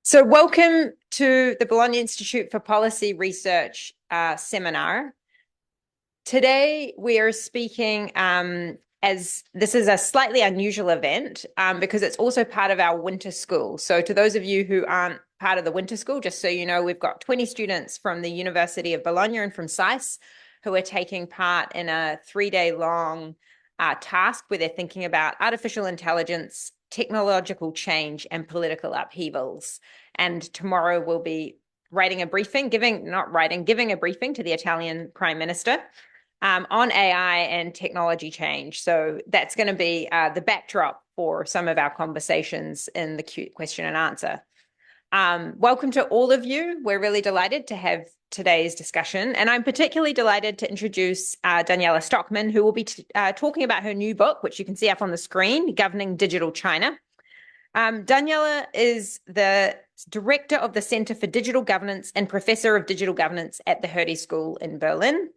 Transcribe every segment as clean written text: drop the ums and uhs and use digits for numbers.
So welcome to the Bologna Institute for Policy Research seminar. Today we are speaking as this is a slightly unusual event because it's also part of our winter school. So to those of you who aren't part of the winter school, just so you know, we've got 20 students from the University of Bologna and from SAIS who are taking part in a 3-day long task where they're thinking about artificial intelligence, technological change, and political upheavals. And tomorrow we'll be giving a briefing to the Italian Prime Minister on AI and technology change. So that's going to be the backdrop for some of our conversations in the question and answer. Welcome to all of you. We're really delighted to have today's discussion. And I'm particularly delighted to introduce Daniela Stockmann, who will be talking about her new book, which you can see up on the screen, Governing Digital China. Daniela is the director of the Center for Digital Governance and professor of digital governance at the Hertie School in Berlin.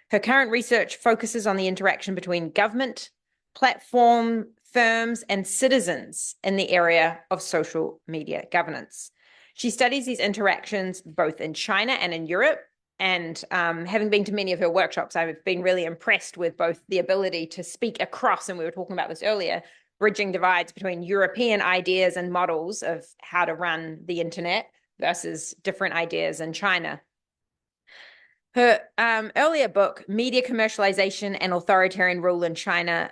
Her current research focuses on the interaction between government, platform, firms, and citizens in the area of social media governance. She studies these interactions both in China and in Europe. And having been to many of her workshops, I've been really impressed with both the ability to speak across, and we were talking about this earlier, bridging divides between European ideas and models of how to run the internet versus different ideas in China. Her earlier book, Media Commercialization and Authoritarian Rule in China,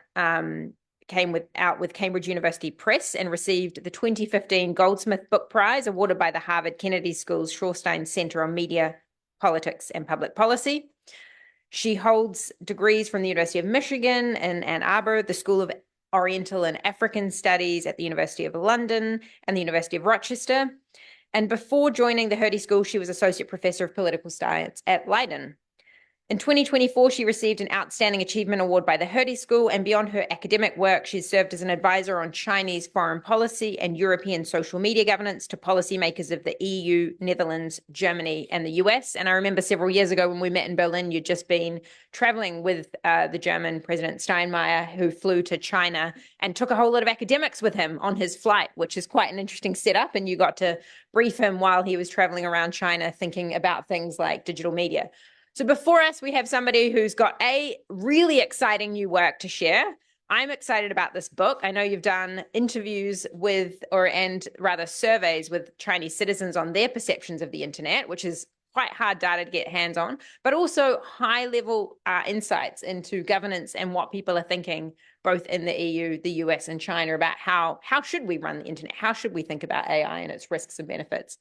came out with Cambridge University Press and received the 2015 Goldsmith Book Prize awarded by the Harvard Kennedy School's Schorstein Center on Media, Politics, and Public Policy. She holds degrees from the University of Michigan in Ann Arbor, the School of Oriental and African Studies at the University of London, and the University of Rochester. And before joining the Hertie School, she was Associate Professor of Political Science at Leiden. In 2024, she received an Outstanding Achievement Award by the Hertie School, and beyond her academic work, she's served as an advisor on Chinese foreign policy and European social media governance to policymakers of the EU, Netherlands, Germany, and the US. And I remember several years ago when we met in Berlin, you'd just been traveling with the German President Steinmeier, who flew to China and took a whole lot of academics with him on his flight, which is quite an interesting setup. And you got to brief him while he was traveling around China, thinking about things like digital media. So before us, we have somebody who's got a really exciting new work to share. I'm excited about this book. I know you've done interviews surveys with Chinese citizens on their perceptions of the internet, which is quite hard data to get hands on, but also high level insights into governance and what people are thinking, both in the EU, the US, and China, about how should we run the internet? How should we think about AI and its risks and benefits?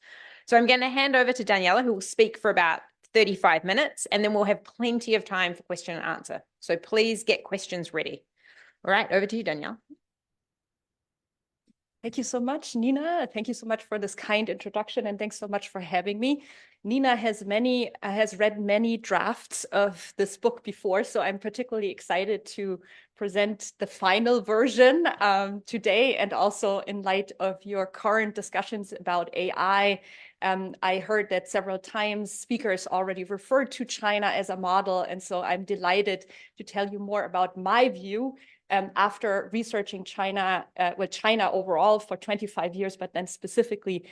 So I'm going to hand over to Daniela, who will speak for about 35 minutes, and then we'll have plenty of time for question and answer. So please get questions ready. All right, over to you, Danielle. Thank you so much, Nina. Thank you so much for this kind introduction, and thanks so much for having me. Nina has read many drafts of this book before, so I'm particularly excited to present the final version today, and also in light of your current discussions about AI. I heard that several times speakers already referred to China as a model, and so I'm delighted to tell you more about my view after researching China overall for 25 years, but then specifically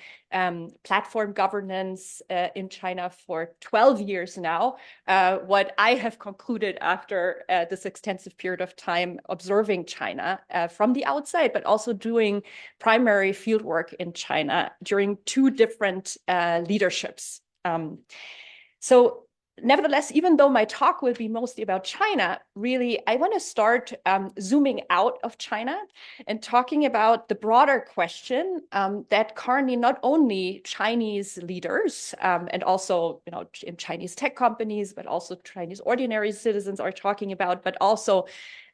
platform governance in China for 12 years now. What I have concluded after this extensive period of time observing China from the outside, but also doing primary fieldwork in China during two different leaderships. So nevertheless, even though my talk will be mostly about China, really, I want to start zooming out of China and talking about the broader question that currently not only Chinese leaders and also, in Chinese tech companies, but also Chinese ordinary citizens are talking about, but also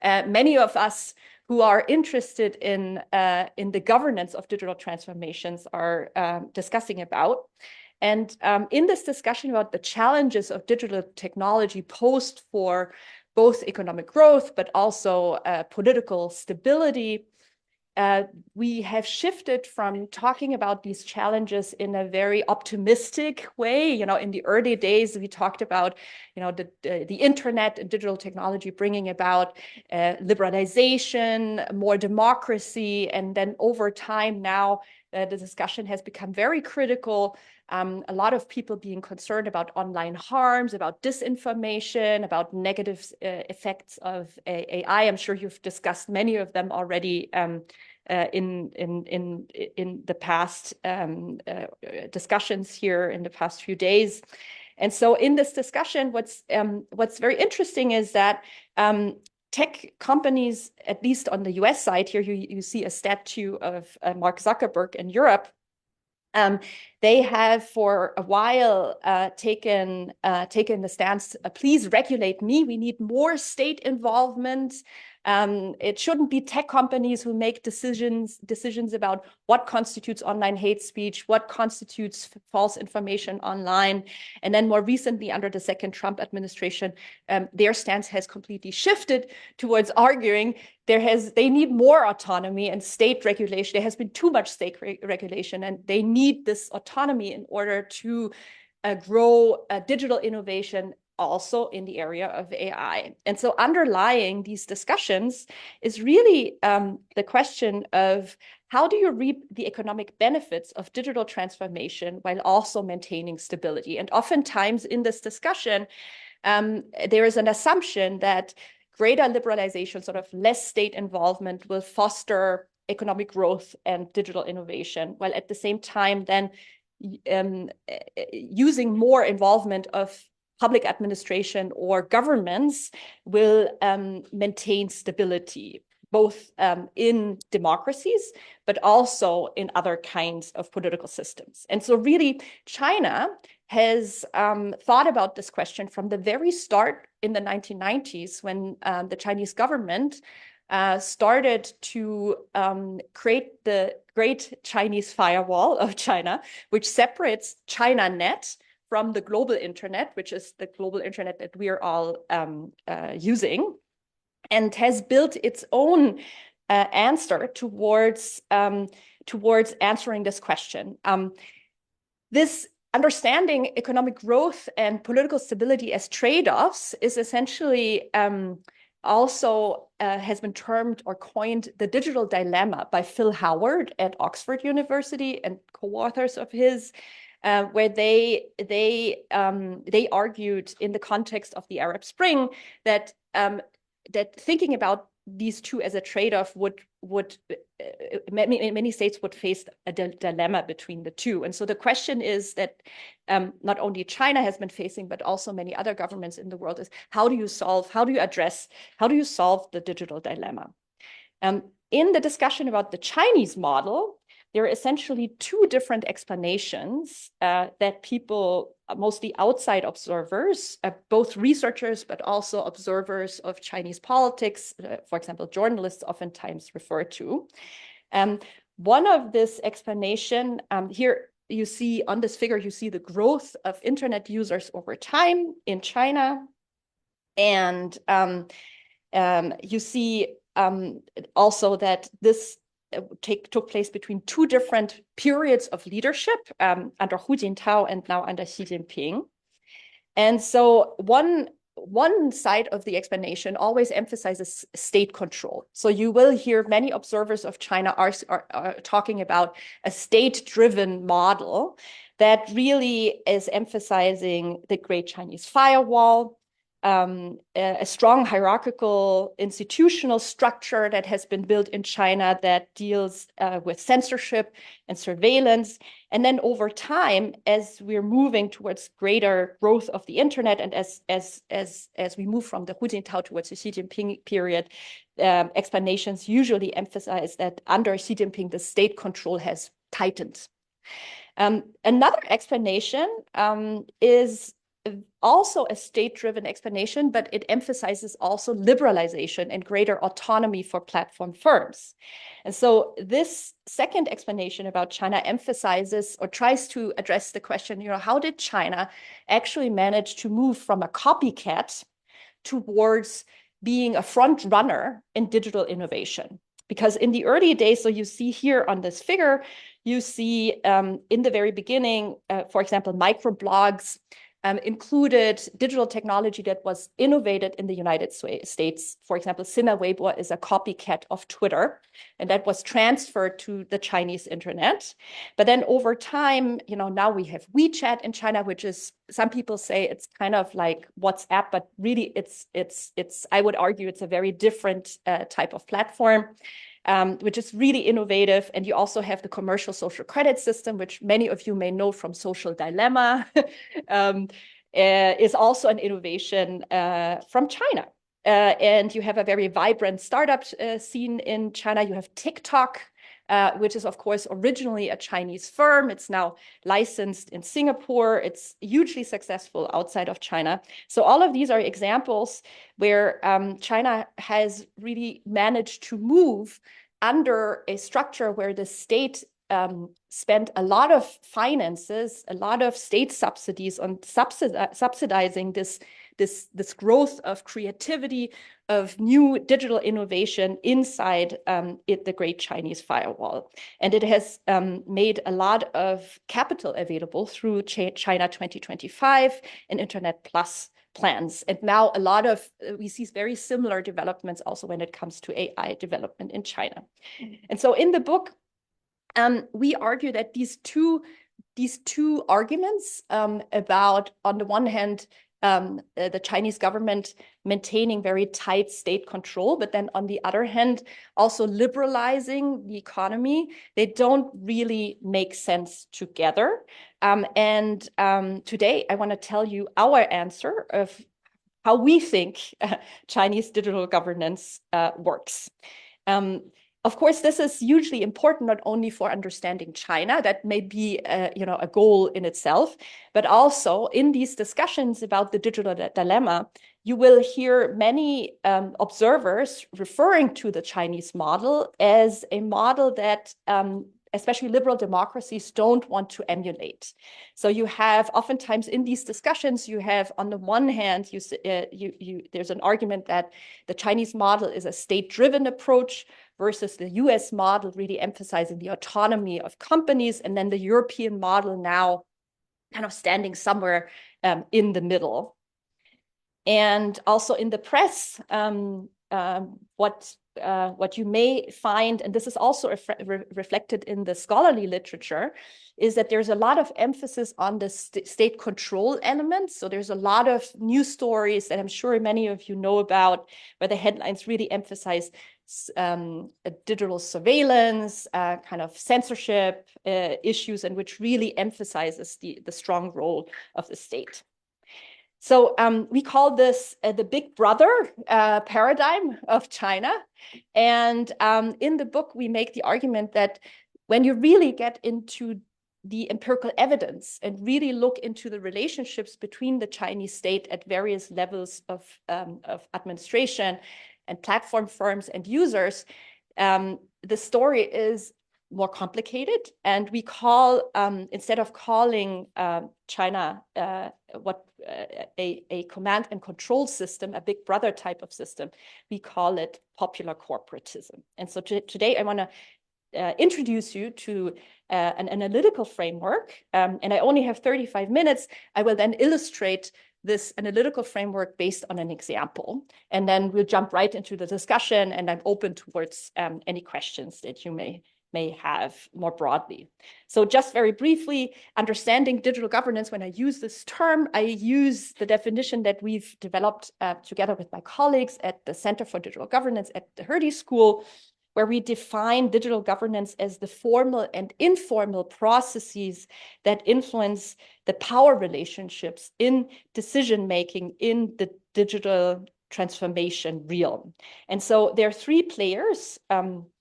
many of us who are interested in the governance of digital transformations are discussing about. And in this discussion about the challenges of digital technology posed for both economic growth, but also political stability, we have shifted from talking about these challenges in a very optimistic way. In the early days, we talked about, the internet and digital technology bringing about liberalization, more democracy, and then over time now, the discussion has become very critical. A lot of people being concerned about online harms, about disinformation, about negative effects of AI. I'm sure you've discussed many of them already in the past discussions here in the past few days. And so in this discussion, what's very interesting is that tech companies, at least on the US side here, you see a statue of Mark Zuckerberg in Europe. They have for a while taken the stance, please regulate me. We need more state involvement. It shouldn't be tech companies who make decisions about what constitutes online hate speech, what constitutes false information online. And then more recently, under the second Trump administration, their stance has completely shifted towards arguing they need more autonomy and state regulation. There has been too much state regulation, and they need this autonomy in order to grow digital innovation also in the area of AI. And so underlying these discussions is really the question of how do you reap the economic benefits of digital transformation while also maintaining stability? And oftentimes in this discussion, there is an assumption that greater liberalization, sort of less state involvement, will foster economic growth and digital innovation, while at the same time then using more involvement of public administration or governments will maintain stability, both in democracies, but also in other kinds of political systems. And so really, China has thought about this question from the very start in the 1990s, when the Chinese government started to create the Great Chinese Firewall of China, which separates ChinaNet from the global internet, which is the global internet that we are all using, and has built its own answer towards answering this question. This understanding economic growth and political stability as trade-offs is essentially also has been termed or coined the digital dilemma by Phil Howard at Oxford University and co-authors of his, where they argued in the context of the Arab Spring that thinking about these two as a trade-off would many states would face a dilemma between the two. And so the question is that not only China has been facing, but also many other governments in the world is how do you solve the digital dilemma? In the discussion about the Chinese model, there are essentially two different explanations that people, mostly outside observers, both researchers, but also observers of Chinese politics, for example, journalists oftentimes refer to. One of this explanation, here you see on this figure, you see the growth of internet users over time in China. And you see also that this took place between two different periods of leadership under Hu Jintao and now under Xi Jinping. And so one side of the explanation always emphasizes state control. So you will hear many observers of China are talking about a state-driven model that really is emphasizing the Great Chinese Firewall, a strong hierarchical institutional structure that has been built in China that deals with censorship and surveillance. And then over time, as we're moving towards greater growth of the internet, and as we move from the Hu Jintao towards the Xi Jinping period, explanations usually emphasize that under Xi Jinping, the state control has tightened. Another explanation is also a state-driven explanation, but it emphasizes also liberalization and greater autonomy for platform firms. And so this second explanation about China emphasizes or tries to address the question, how did China actually manage to move from a copycat towards being a front runner in digital innovation? Because in the early days, so you see here on this figure, you see in the very beginning, for example, microblogs included digital technology that was innovated in the United States. For example, Sina Weibo is a copycat of Twitter, and that was transferred to the Chinese internet. But then over time, now we have WeChat in China, which is, some people say it's kind of like WhatsApp, but really it's I would argue it's a very different type of platform. Which is really innovative. And you also have the commercial social credit system, which many of you may know from Social Dilemma, is also an innovation from China. And you have a very vibrant startup scene in China. You have TikTok, which is, of course, originally a Chinese firm. It's now licensed in Singapore. It's hugely successful outside of China. So all of these are examples where China has really managed to move under a structure where the state spent a lot of finances, a lot of state subsidies on subsidizing this growth of creativity, of new digital innovation inside the Great Chinese Firewall. And it has made a lot of capital available through China 2025 and Internet Plus plans. And now a lot of, we see very similar developments also when it comes to AI development in China. And so in the book, we argue that these two arguments about, on the one hand, the Chinese government maintaining very tight state control, but then on the other hand, also liberalizing the economy, they don't really make sense together. Today, I want to tell you our answer of how we think Chinese digital governance works. Of course, this is hugely important, not only for understanding China, that may be a goal in itself, but also in these discussions about the digital dilemma, you will hear many observers referring to the Chinese model as a model that especially liberal democracies don't want to emulate. So you have oftentimes in these discussions, you have on the one hand, there's an argument that the Chinese model is a state-driven approach versus the US model really emphasizing the autonomy of companies, and then the European model now kind of standing somewhere in the middle. And also in the press, what you may find, and this is also reflected in the scholarly literature, is that there's a lot of emphasis on the state control elements. So there's a lot of news stories that I'm sure many of you know about, where the headlines really emphasize digital surveillance, kind of censorship issues, and which really emphasizes the strong role of the state. So we call this the Big Brother paradigm of China. And in the book, we make the argument that when you really get into the empirical evidence and really look into the relationships between the Chinese state at various levels of administration and platform firms and users, the story is more complicated. And we call, instead of calling China a command and control system, a big brother type of system, we call it popular corporatism. And so today I want to introduce you to an analytical framework. And I only have 35 minutes. I will then illustrate this analytical framework based on an example. And then we'll jump right into the discussion, and I'm open towards any questions that you may have more broadly. So just very briefly, understanding digital governance, when I use this term, I use the definition that we've developed together with my colleagues at the Center for Digital Governance at the Hertie School, where we define digital governance as the formal and informal processes that influence the power relationships in decision-making in the digital transformation realm. And so there are three players.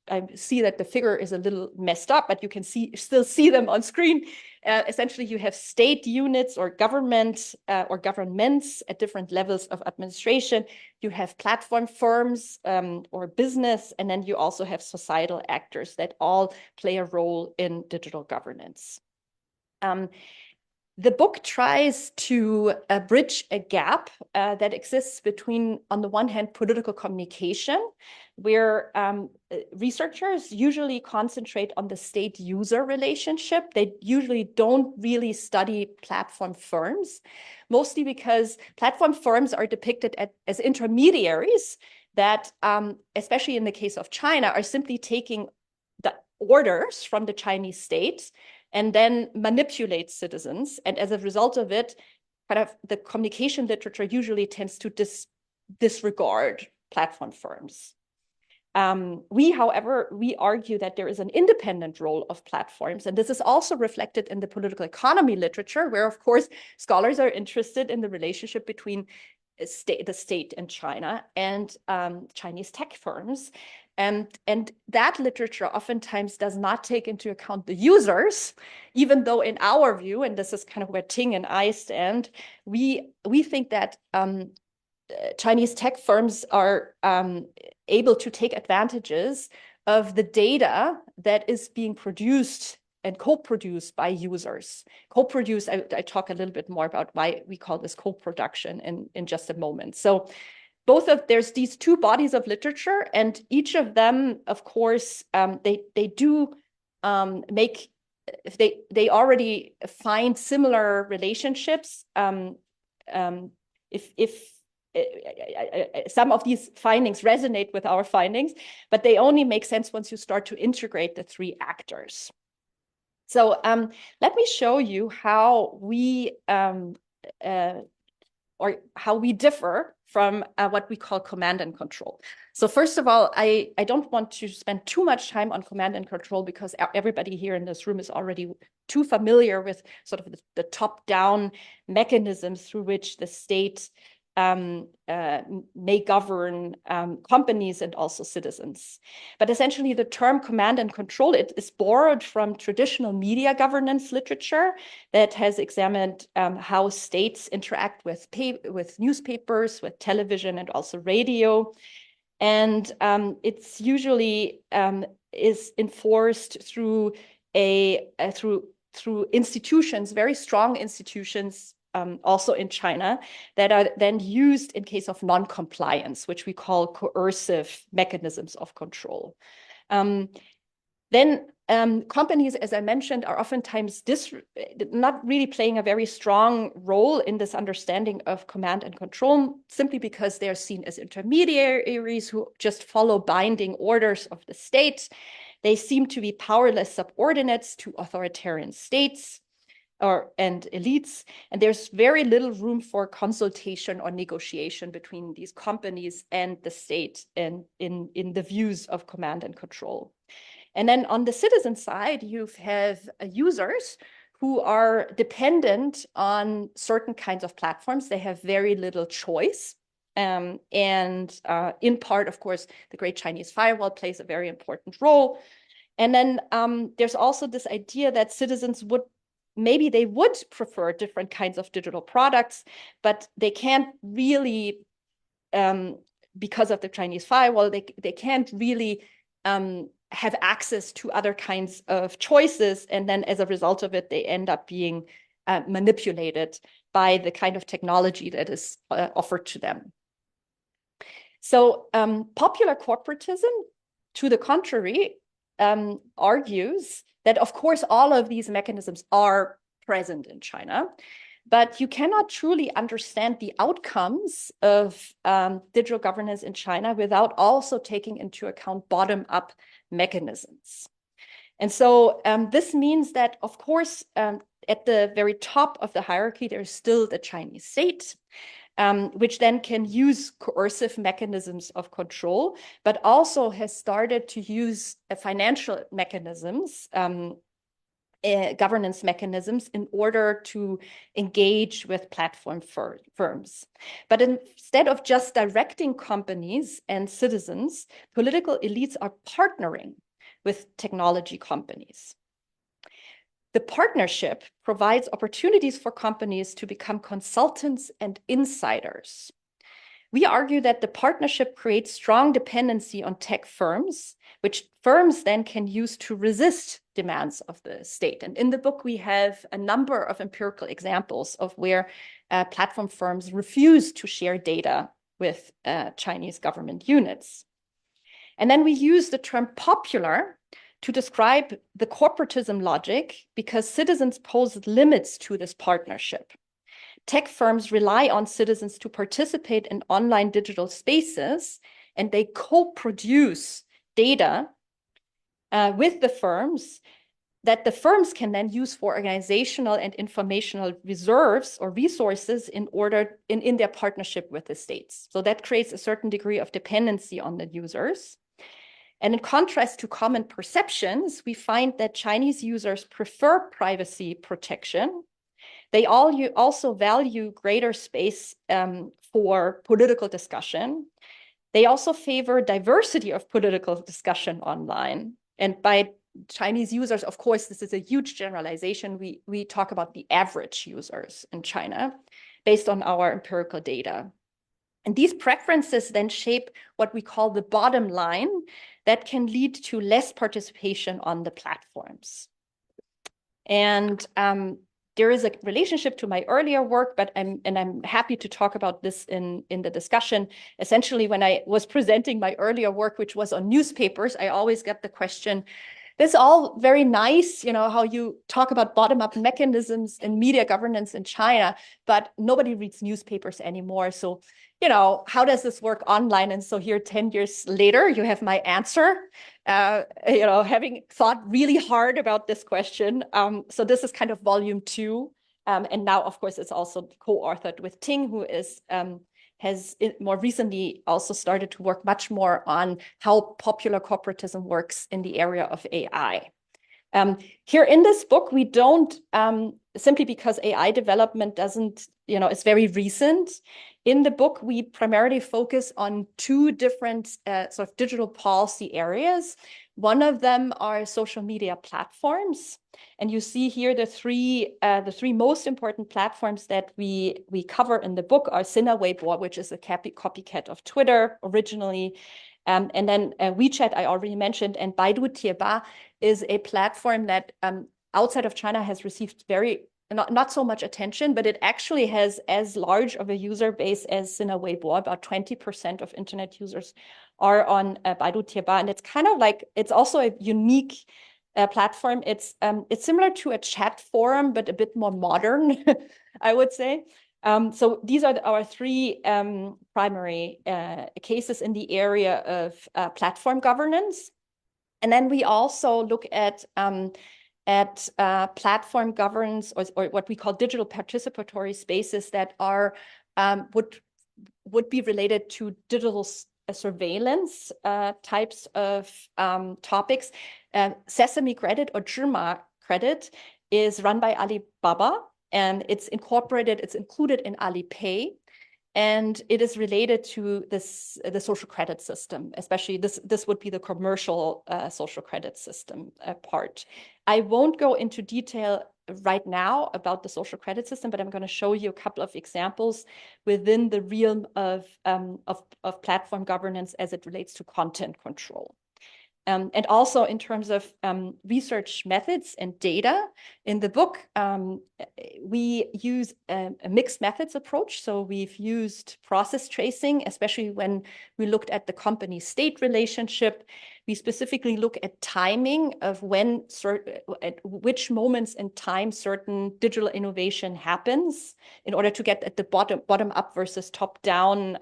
I see that the figure is a little messed up, but you can still see them on screen. Essentially, you have state units or government or governments at different levels of administration. You have platform firms or business, and then you also have societal actors that all play a role in digital governance. The book tries to bridge a gap that exists between, on the one hand, political communication, where researchers usually concentrate on the state-user relationship. They usually don't really study platform firms, mostly because platform firms are depicted as intermediaries that, especially in the case of China, are simply taking the orders from the Chinese state and then manipulates citizens. And as a result of it, kind of the communication literature usually tends to disregard platform firms. However, we argue that there is an independent role of platforms, and this is also reflected in the political economy literature, where, of course, scholars are interested in the relationship between the state and China and Chinese tech firms. And that literature oftentimes does not take into account the users, even though in our view, and this is kind of where Ting and I stand, we think that Chinese tech firms are able to take advantages of the data that is being produced and co-produced by users. Co-produced, I talk a little bit more about why we call this co-production in just a moment. So there's these two bodies of literature, and each of them, of course, they do make, if they already find similar relationships. If some of these findings resonate with our findings, but they only make sense once you start to integrate the three actors. So let me show you how we how we differ from what we call command and control. So first of all, I don't want to spend too much time on command and control because everybody here in this room is already too familiar with sort of the top-down mechanisms through which the state may govern companies and also citizens. But essentially the term command and control, it is borrowed from traditional media governance literature that has examined how states interact with newspapers, with television, and also radio. And it's usually is enforced through through institutions, very strong institutions, also in China, that are then used in case of non-compliance, which we call coercive mechanisms of control. Then companies, as I mentioned, are oftentimes not really playing a very strong role in this understanding of command and control, simply because they're seen as intermediaries who just follow binding orders of the state. They seem to be powerless subordinates to authoritarian states and elites, and there's very little room for consultation or negotiation between these companies and the state and in the views of command and control. And then on the citizen side, you have users who are dependent on certain kinds of platforms. They have very little choice. And in part, of course, the Great Chinese Firewall plays a very important role. And then there's also this idea that citizens maybe they would prefer different kinds of digital products, but they can't really, because of the Chinese firewall, they can't really have access to other kinds of choices. And then as a result of it, they end up being manipulated by the kind of technology that is offered to them. So popular corporatism, to the contrary, argues that, of course, all of these mechanisms are present in China, but you cannot truly understand the outcomes of digital governance in China without also taking into account bottom-up mechanisms. And so this means that, of course, at the very top of the hierarchy, there's still the Chinese state, which then can use coercive mechanisms of control, but also has started to use financial mechanisms, governance mechanisms, in order to engage with platform firms. But instead of just directing companies and citizens, political elites are partnering with technology companies. The partnership provides opportunities for companies to become consultants and insiders. We argue that the partnership creates strong dependency on tech firms, which firms then can use to resist demands of the state. And in the book, we have a number of empirical examples of where platform firms refuse to share data with Chinese government units. And then we use the term popular to describe the corporatism logic because citizens pose limits to this partnership. Tech firms rely on citizens to participate in online digital spaces, and they co-produce data with the firms that the firms can then use for organizational and informational reserves or resources in their partnership with the states. So that creates a certain degree of dependency on the users. And in contrast to common perceptions, we find that Chinese users prefer privacy protection. They also value greater space for political discussion. They also favor diversity of political discussion online. And by Chinese users, of course, this is a huge generalization. We talk about the average users in China based on our empirical data. And these preferences then shape what we call the bottom line that can lead to less participation on the platforms. And there is a relationship to my earlier work, but I'm happy to talk about this in the discussion. Essentially, when I was presenting my earlier work, which was on newspapers, I always get the question, this is all very nice, you know, how you talk about bottom-up mechanisms in media governance in China, but nobody reads newspapers anymore. So, you know, how does this work online? And so here, 10 years later, you have my answer, you know, having thought really hard about this question. So this is kind of volume 2. And now, of course, it's also co-authored with Ting, who has more recently also started to work much more on how popular corporatism works in the area of AI. Here in this book, we don't, simply because AI development doesn't, you know, it's very recent. In the book, we primarily focus on 2 different sort of digital policy areas. One of them are social media platforms. And you see here the three most important platforms that we cover in the book are Sina Weibo, which is a copycat of Twitter originally. And then WeChat, I already mentioned, and Baidu Tieba is a platform that outside of China has received not so much attention, but it actually has as large of a user base as Sina Weibo. About 20% of internet users are on Baidu Tieba, and it's kind of like, it's also a unique platform. It's similar to a chat forum, but a bit more modern, I would say. So these are our 3 primary cases in the area of platform governance. And then we also look at platform governance or what we call digital participatory spaces that are would be related to digital surveillance types of topics. Sesame Credit or Zhima Credit is run by Alibaba, and it's included in Alipay. And it is related to the social credit system, especially this would be the commercial social credit system part. I won't go into detail right now about the social credit system, but I'm going to show you a couple of examples within the realm of platform governance as it relates to content control. And also in terms of research methods and data, in the book, we use a mixed methods approach. So we've used process tracing, especially when we looked at the company-state relationship. We specifically look at timing of at which moments in time certain digital innovation happens in order to get at the bottom up versus top down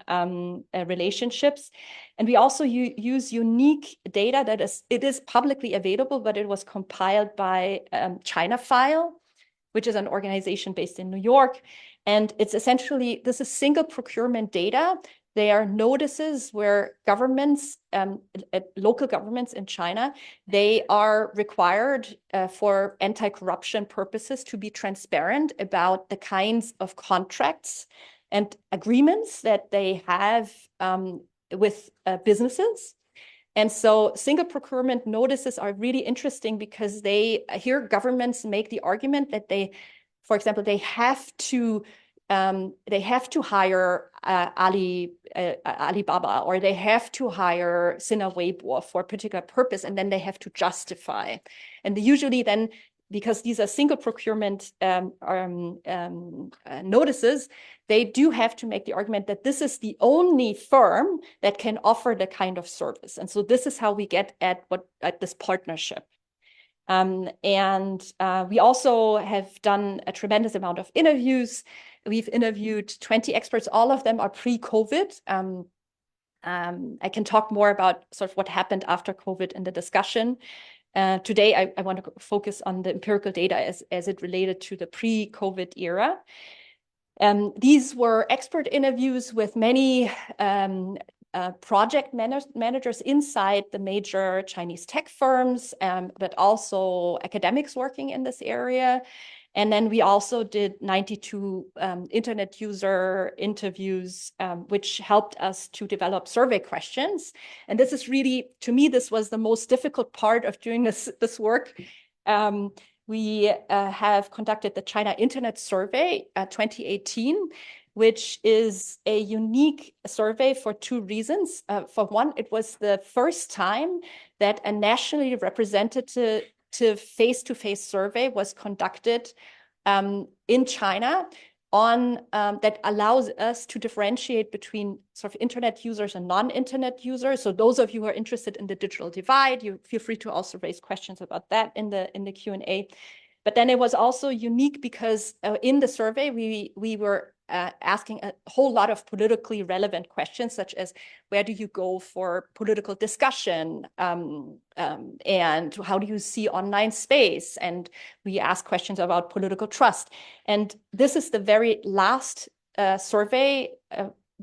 relationships. And we also use unique data that is publicly available, but it was compiled by ChinaFile, which is an organization based in New York. And it's essentially, this is single procurement data. They are notices where governments, local governments in China, they are required for anti-corruption purposes to be transparent about the kinds of contracts and agreements that they have with businesses. And so single procurement notices are really interesting because here governments make the argument that for example, they have to hire Alibaba, or they have to hire Sina Weibo for a particular purpose, and then they have to justify. And usually then, because these are single procurement notices, they do have to make the argument that this is the only firm that can offer the kind of service. And so this is how we get at this partnership. We also have done a tremendous amount of interviews. We've interviewed 20 experts. All of them are pre-COVID. I can talk more about sort of what happened after COVID in the discussion. Today, I want to focus on the empirical data as it related to the pre-COVID era. These were expert interviews with many project managers inside the major Chinese tech firms, but also academics working in this area. And then we also did 92 internet user interviews, which helped us to develop survey questions. And this is really, to me, this was the most difficult part of doing this work. We have conducted the China Internet Survey 2018, which is a unique survey for two reasons. For one, it was the first time that a nationally representative face-to-face survey was conducted in China that allows us to differentiate between sort of internet users and non-internet users. So those of you who are interested in the digital divide, you feel free to also raise questions about that in the Q&A. But then it was also unique because in the survey, we were asking a whole lot of politically relevant questions, such as where do you go for political discussion, and how do you see online space? And we ask questions about political trust. And this is the very last survey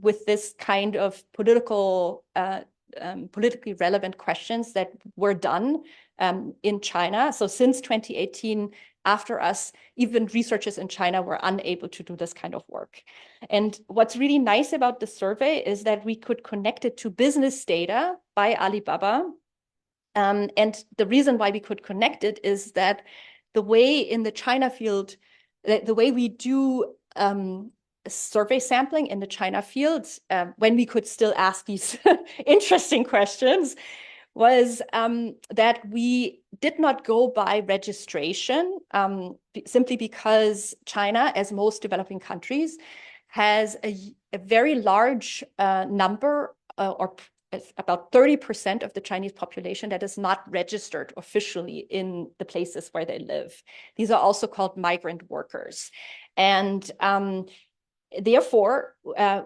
with this kind of politically relevant questions that were done in China. So since 2018, after us, even researchers in China were unable to do this kind of work. And what's really nice about the survey is that we could connect it to business data by Alibaba. And the reason why we could connect it is that the way in the China field, the way we do survey sampling in the China field, when we could still ask these interesting questions, was that we did not go by registration, simply because China, as most developing countries, has a very large number, or about 30% of the Chinese population that is not registered officially in the places where they live. These are also called migrant workers. And therefore,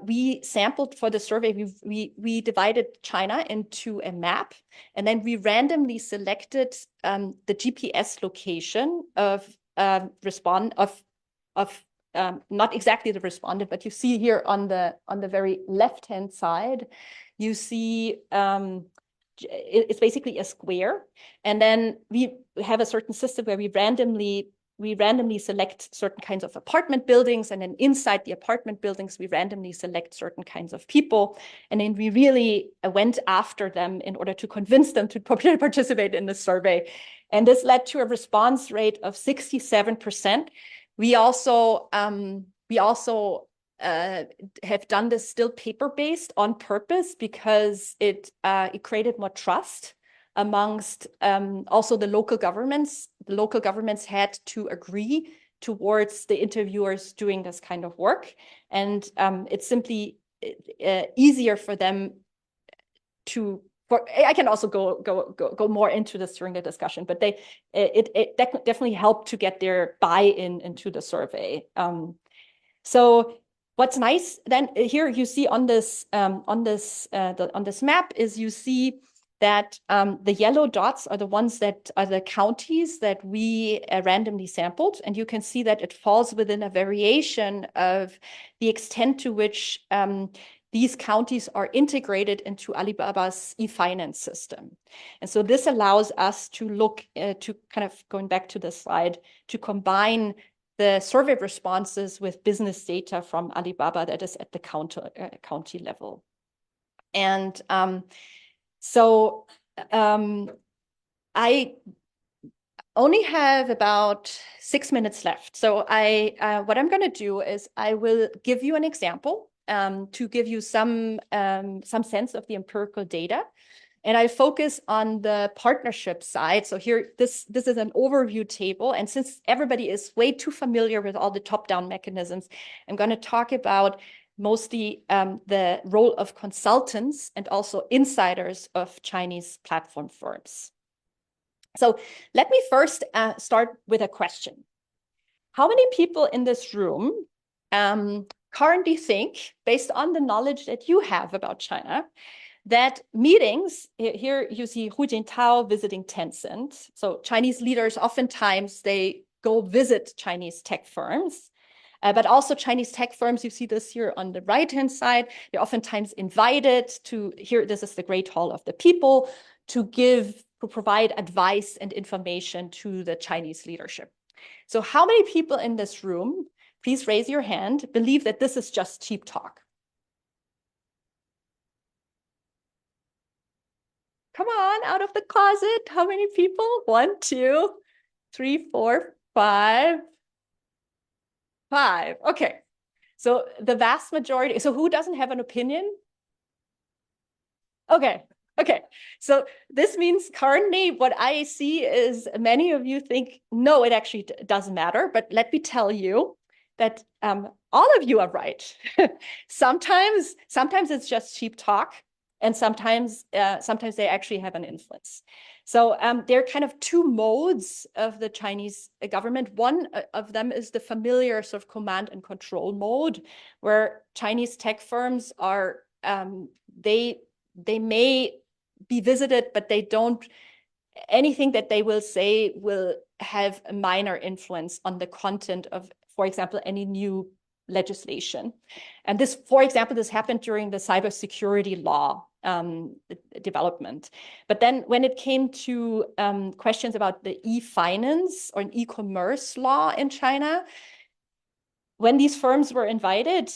we sampled for the survey, we divided China into a map, and then we randomly selected the GPS location of not exactly the respondent, but you see here on the very left-hand side, you see it's basically a square, and then we have a certain system where we randomly select certain kinds of apartment buildings, and then inside the apartment buildings, we randomly select certain kinds of people. And then we really went after them in order to convince them to participate in the survey. And this led to a response rate of 67%. We also have done this still paper-based on purpose because it created more trust amongst also the local governments. The local governments had to agree towards the interviewers doing this kind of work. And it's simply easier for them to, I can also go more into this during the discussion, but it definitely helped to get their buy-in into the survey. So what's nice then here you see on this map is you see that the yellow dots are the ones that are the counties that we randomly sampled. And you can see that it falls within a variation of the extent to which these counties are integrated into Alibaba's e-finance system. And so this allows us to look to kind of going back to the slide, to combine the survey responses with business data from Alibaba that is at the county level. And so I only have about 6 minutes left. So what I'm going to do is I will give you an example to give you some sense of the empirical data. And I focus on the partnership side. So here, this is an overview table. And since everybody is way too familiar with all the top-down mechanisms, I'm going to talk about mostly the role of consultants and also insiders of Chinese platform firms. So let me first start with a question. How many people in this room currently think, based on the knowledge that you have about China, that meetings, here you see Hu Jintao visiting Tencent. So Chinese leaders, oftentimes they go visit Chinese tech firms, but also Chinese tech firms, you see this here on the right-hand side, they're oftentimes invited to, here, this is the Great Hall of the People, to provide advice and information to the Chinese leadership. So how many people in this room, please raise your hand, believe that this is just cheap talk? Come on, out of the closet. How many people? 1, 2, 3, 4, 5. 5. Okay. So the vast majority. So who doesn't have an opinion? Okay. Okay. So this means currently what I see is many of you think, no, it actually doesn't matter. But let me tell you that all of you are right. Sometimes it's just cheap talk. And sometimes they actually have an influence. So there are kind of two modes of the Chinese government. One of them is the familiar sort of command and control mode, where Chinese tech firms are, they may be visited, but they don't, anything that they will say will have a minor influence on the content of, for example, any new legislation. And this, for example, this happened during the cybersecurity law development. But then when it came to questions about the e-finance or an e-commerce law in China, when these firms were invited,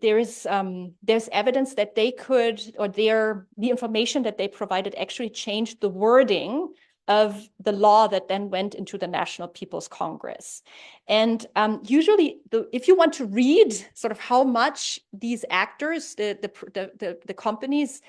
there's evidence that they could, or the information that they provided actually changed the wording of the law that then went into the National People's Congress. And usually, if you want to read sort of how much these actors, the companies,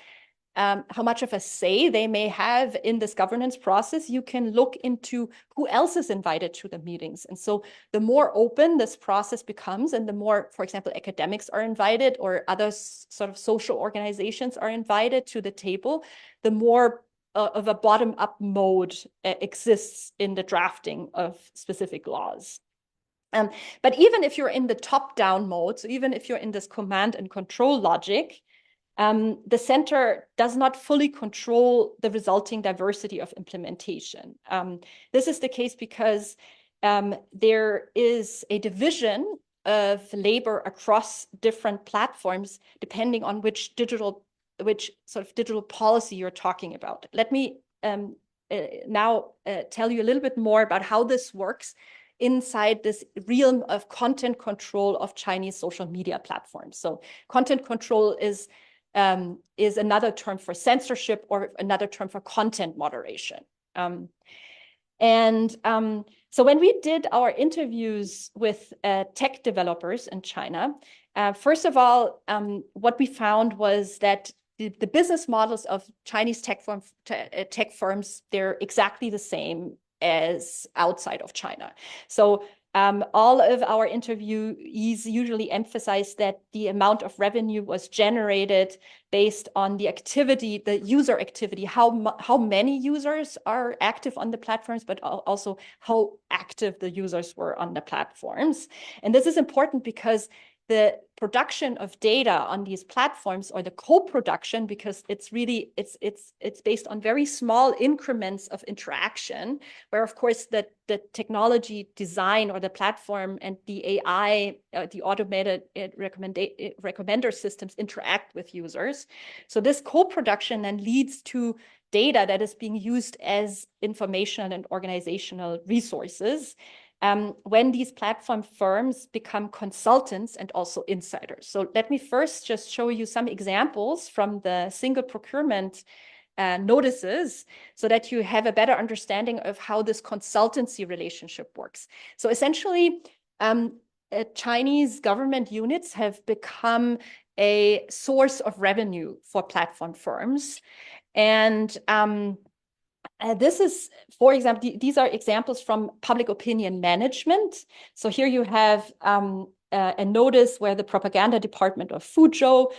how much of a say they may have in this governance process, you can look into who else is invited to the meetings. And so the more open this process becomes, and the more, for example, academics are invited or other sort of social organizations are invited to the table, the more of a bottom-up mode exists in the drafting of specific laws. But even if you're in the top-down mode, so even if you're in this command and control logic, the center does not fully control the resulting diversity of implementation. This is the case because there is a division of labor across different platforms, depending on which sort of digital policy you're talking about. Let me now tell you a little bit more about how this works inside this realm of content control of Chinese social media platforms. So content control is another term for censorship or another term for content moderation. So when we did our interviews with tech developers in China, first of all, what we found was that the business models of Chinese tech firms, they're exactly the same as outside of China. So all of our interviewees usually emphasize that the amount of revenue was generated based on the activity, the user activity, how many users are active on the platforms, but also how active the users were on the platforms. And this is important because the production of data on these platforms, or the co-production, because it's really it's based on very small increments of interaction, where of course the technology design or the platform and the AI, the automated recommender systems interact with users. So this co-production then leads to data that is being used as informational and organizational resources. When these platform firms become consultants and also insiders. So let me first just show you some examples from the single procurement notices so that you have a better understanding of how this consultancy relationship works. So essentially, Chinese government units have become a source of revenue for platform firms. And this is, for example, these are examples from public opinion management. So here you have a notice where the propaganda department of Fuzhou,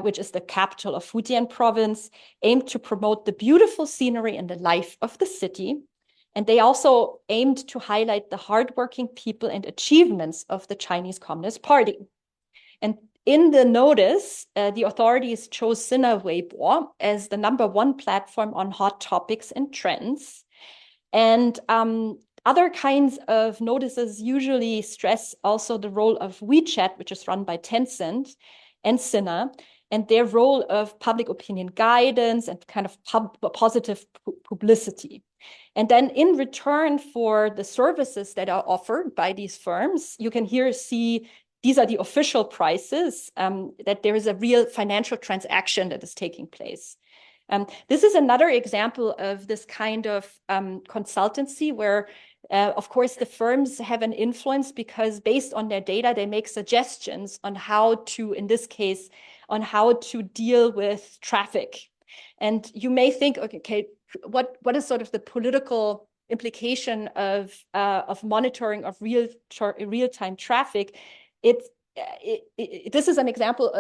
which is the capital of Fujian province, aimed to promote the beautiful scenery and the life of the city. And they also aimed to highlight the hardworking people and achievements of the Chinese Communist Party. And in the notice, the authorities chose Sina Weibo as the #1 platform on hot topics and trends. And other kinds of notices usually stress also the role of WeChat, which is run by Tencent, and Sina, and their role of public opinion guidance and kind of positive publicity. And then in return for the services that are offered by these firms, you can here see these are the official prices, that there is a real financial transaction that is taking place. This is another example of this kind of consultancy where, of course, the firms have an influence because based on their data, they make suggestions on how to, in this case, on how to deal with traffic. And you may think, okay, what is sort of the political implication of monitoring of real-time traffic? This is an example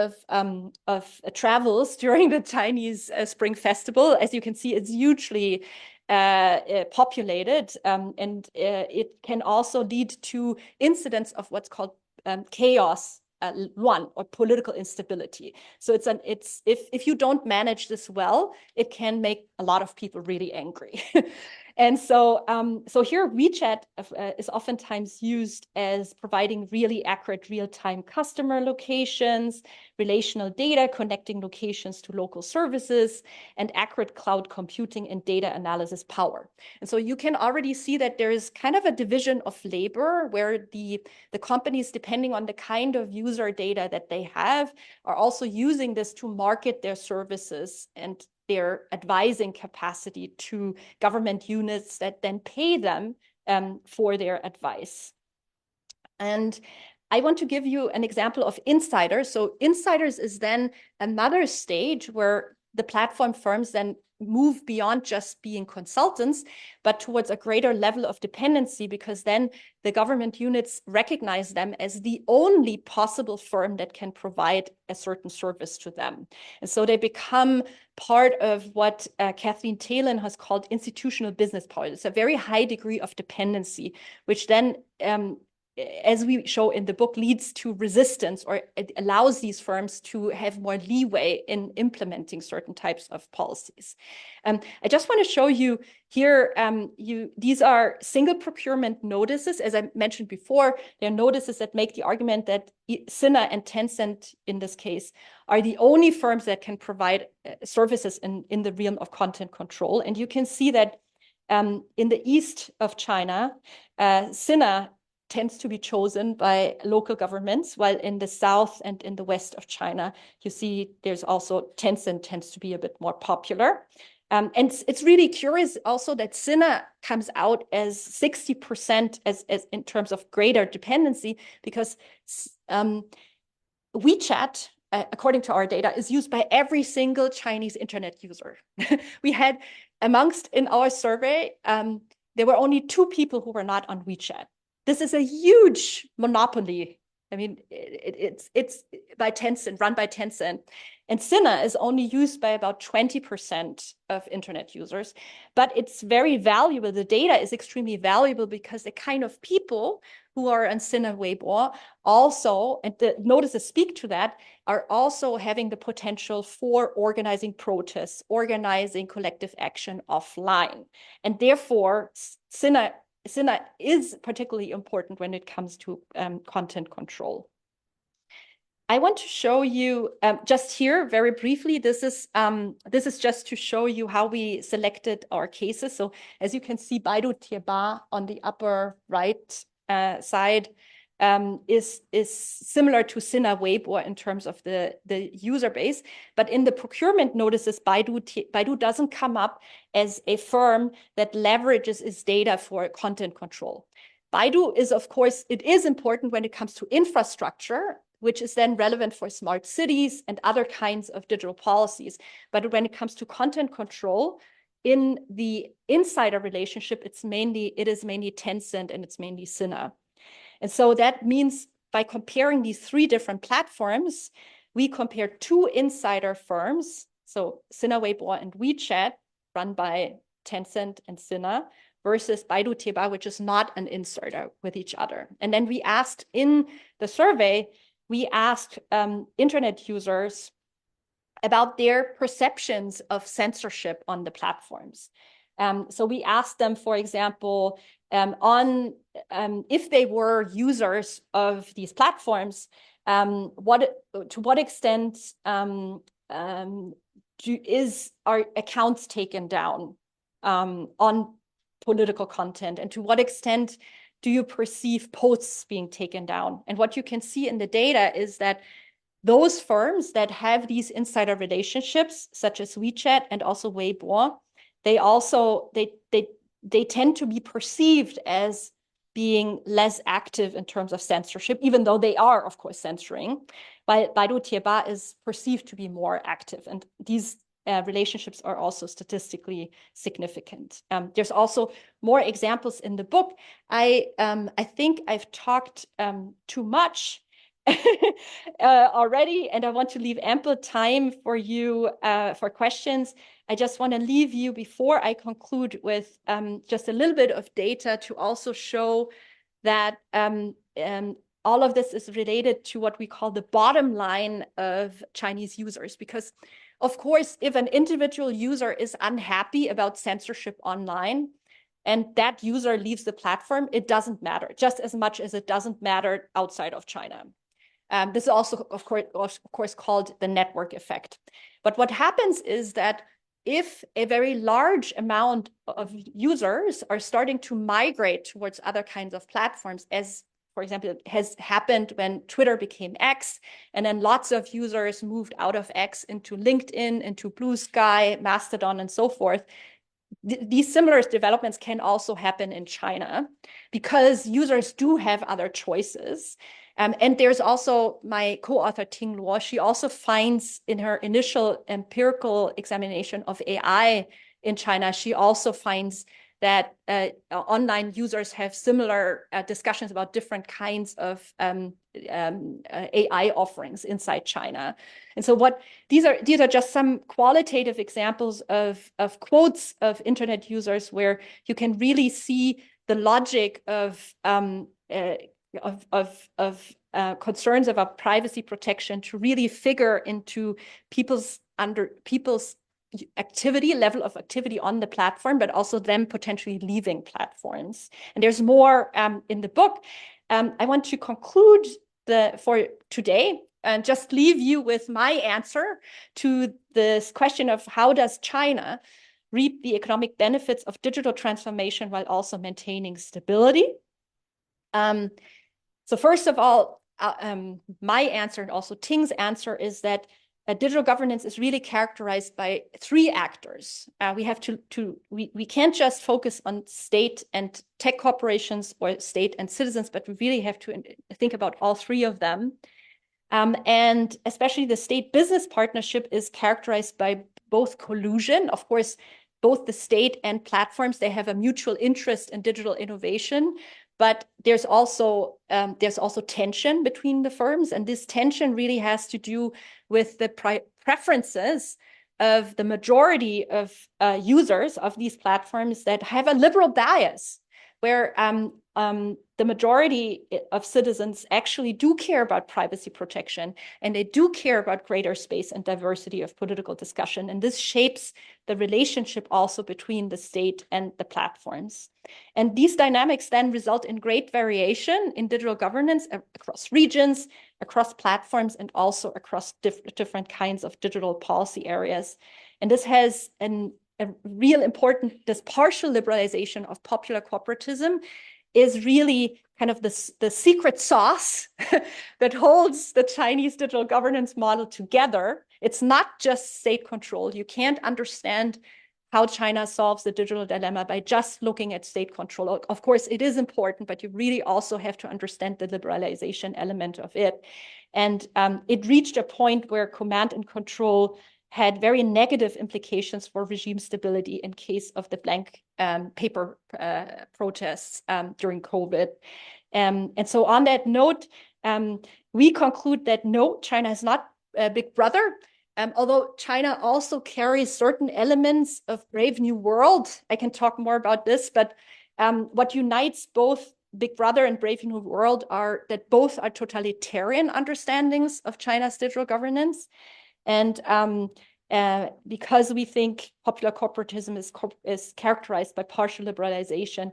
of travels during the Chinese Spring Festival. As you can see, it's hugely populated, and it can also lead to incidents of what's called chaos. One or political instability. So it's if you don't manage this well, it can make a lot of people really angry. And so here WeChat is oftentimes used as providing really accurate real-time customer locations, relational data connecting locations to local services, and accurate cloud computing and data analysis power. And so you can already see that there is kind of a division of labor where the companies, depending on the kind of user data that they have, are also using this to market their services and their advising capacity to government units that then pay them for their advice. And I want to give you an example of insiders. So insiders is then another stage where the platform firms then move beyond just being consultants, but towards a greater level of dependency, because then the government units recognize them as the only possible firm that can provide a certain service to them. And so they become part of what Kathleen Thelen has called institutional business power. It's a very high degree of dependency, which then as we show in the book, leads to resistance, or it allows these firms to have more leeway in implementing certain types of policies. I just want to show you here, these are single procurement notices. As I mentioned before, they're notices that make the argument that Sina and Tencent, in this case, are the only firms that can provide services in the realm of content control. And you can see that in the east of China, Sina tends to be chosen by local governments, while in the south and in the west of China, you see there's also Tencent tends to be a bit more popular. And it's really curious also that Sina comes out as 60% as in terms of greater dependency, because WeChat, according to our data, is used by every single Chinese internet user. We had amongst in our survey, there were only 2 people who were not on WeChat. This is a huge monopoly. I mean, it's by Tencent, run by Tencent. And Sina is only used by about 20% of internet users, but it's very valuable. The data is extremely valuable because the kind of people who are on Sina Weibo also, and the notices speak to that, are also having the potential for organizing protests, organizing collective action offline. And therefore, Sina is particularly important when it comes to content control. I want to show you just here very briefly. This is just to show you how we selected our cases. So as you can see, Baidu Tieba on the upper right side is similar to Sina Weibo in terms of the user base. But in the procurement notices, Baidu doesn't come up as a firm that leverages its data for content control. Baidu is, of course, it is important when it comes to infrastructure, which is then relevant for smart cities and other kinds of digital policies. But when it comes to content control, in the insider relationship, it is mainly Tencent and it's mainly Sina. And so that means by comparing these three different platforms, we compare two insider firms, so Sina Weibo and WeChat, run by Tencent and Sina, versus Baidu Tieba, which is not an insider with each other. And then we asked in the survey, we asked internet users about their perceptions of censorship on the platforms. So we asked them, for example, if they were users of these platforms, to what extent are accounts taken down on political content, and to what extent do you perceive posts being taken down? And what you can see in the data is that those firms that have these insider relationships, such as WeChat and also Weibo, they tend to be perceived as being less active in terms of censorship, even though they are, of course, censoring. But Baidu Tieba is perceived to be more active, and these relationships are also statistically significant. There's also more examples in the book. I think I've talked too much already, and I want to leave ample time for you for questions. I just want to leave you, before I conclude, with just a little bit of data to also show that all of this is related to what we call the bottom line of Chinese users. Because, of course, if an individual user is unhappy about censorship online, and that user leaves the platform, it doesn't matter, just as much as it doesn't matter outside of China. This is also, of course, called the network effect. But what happens is that if a very large amount of users are starting to migrate towards other kinds of platforms, as, for example, it has happened when Twitter became X, and then lots of users moved out of X into LinkedIn, into Blue Sky, Mastodon, and so forth, these similar developments can also happen in China because users do have other choices. And there's also my co-author Ting Luo. She also finds in her initial empirical examination of AI in China, she also finds that online users have similar discussions about different kinds of AI offerings inside China. And so these are just some qualitative examples of quotes of internet users where you can really see the logic of concerns about privacy protection to really figure into people's level of activity on the platform, but also them potentially leaving platforms. And there's more in the book. I want to conclude for today and just leave you with my answer to this question of how does China reap the economic benefits of digital transformation while also maintaining stability. So first of all, my answer and also Ting's answer is that digital governance is really characterized by three actors. We can't just focus on state and tech corporations or state and citizens, but we really have to think about all three of them. And especially the state-business partnership is characterized by both collusion. Of course, both the state and platforms, they have a mutual interest in digital innovation, but there's also tension between the firms, and this tension really has to do with the preferences of the majority of users of these platforms that have a liberal bias, where the majority of citizens actually do care about privacy protection, and they do care about greater space and diversity of political discussion. And this shapes the relationship also between the state and the platforms. And these dynamics then result in great variation in digital governance across regions, across platforms, and also across different kinds of digital policy areas. And this has a real important, this partial liberalization of popular corporatism is really kind of the secret sauce that holds the Chinese digital governance model together. It's not just state control. You can't understand how China solves the digital dilemma by just looking at state control. Of course, it is important, but you really also have to understand the liberalization element of it. And it reached a point where command and control had very negative implications for regime stability in case of the blank paper protests during COVID. And so on that note, we conclude that no, China is not a big brother. Although China also carries certain elements of Brave New World. I can talk more about this, but what unites both Big Brother and Brave New World are that both are totalitarian understandings of China's digital governance. And because we think popular corporatism is characterized by partial liberalization,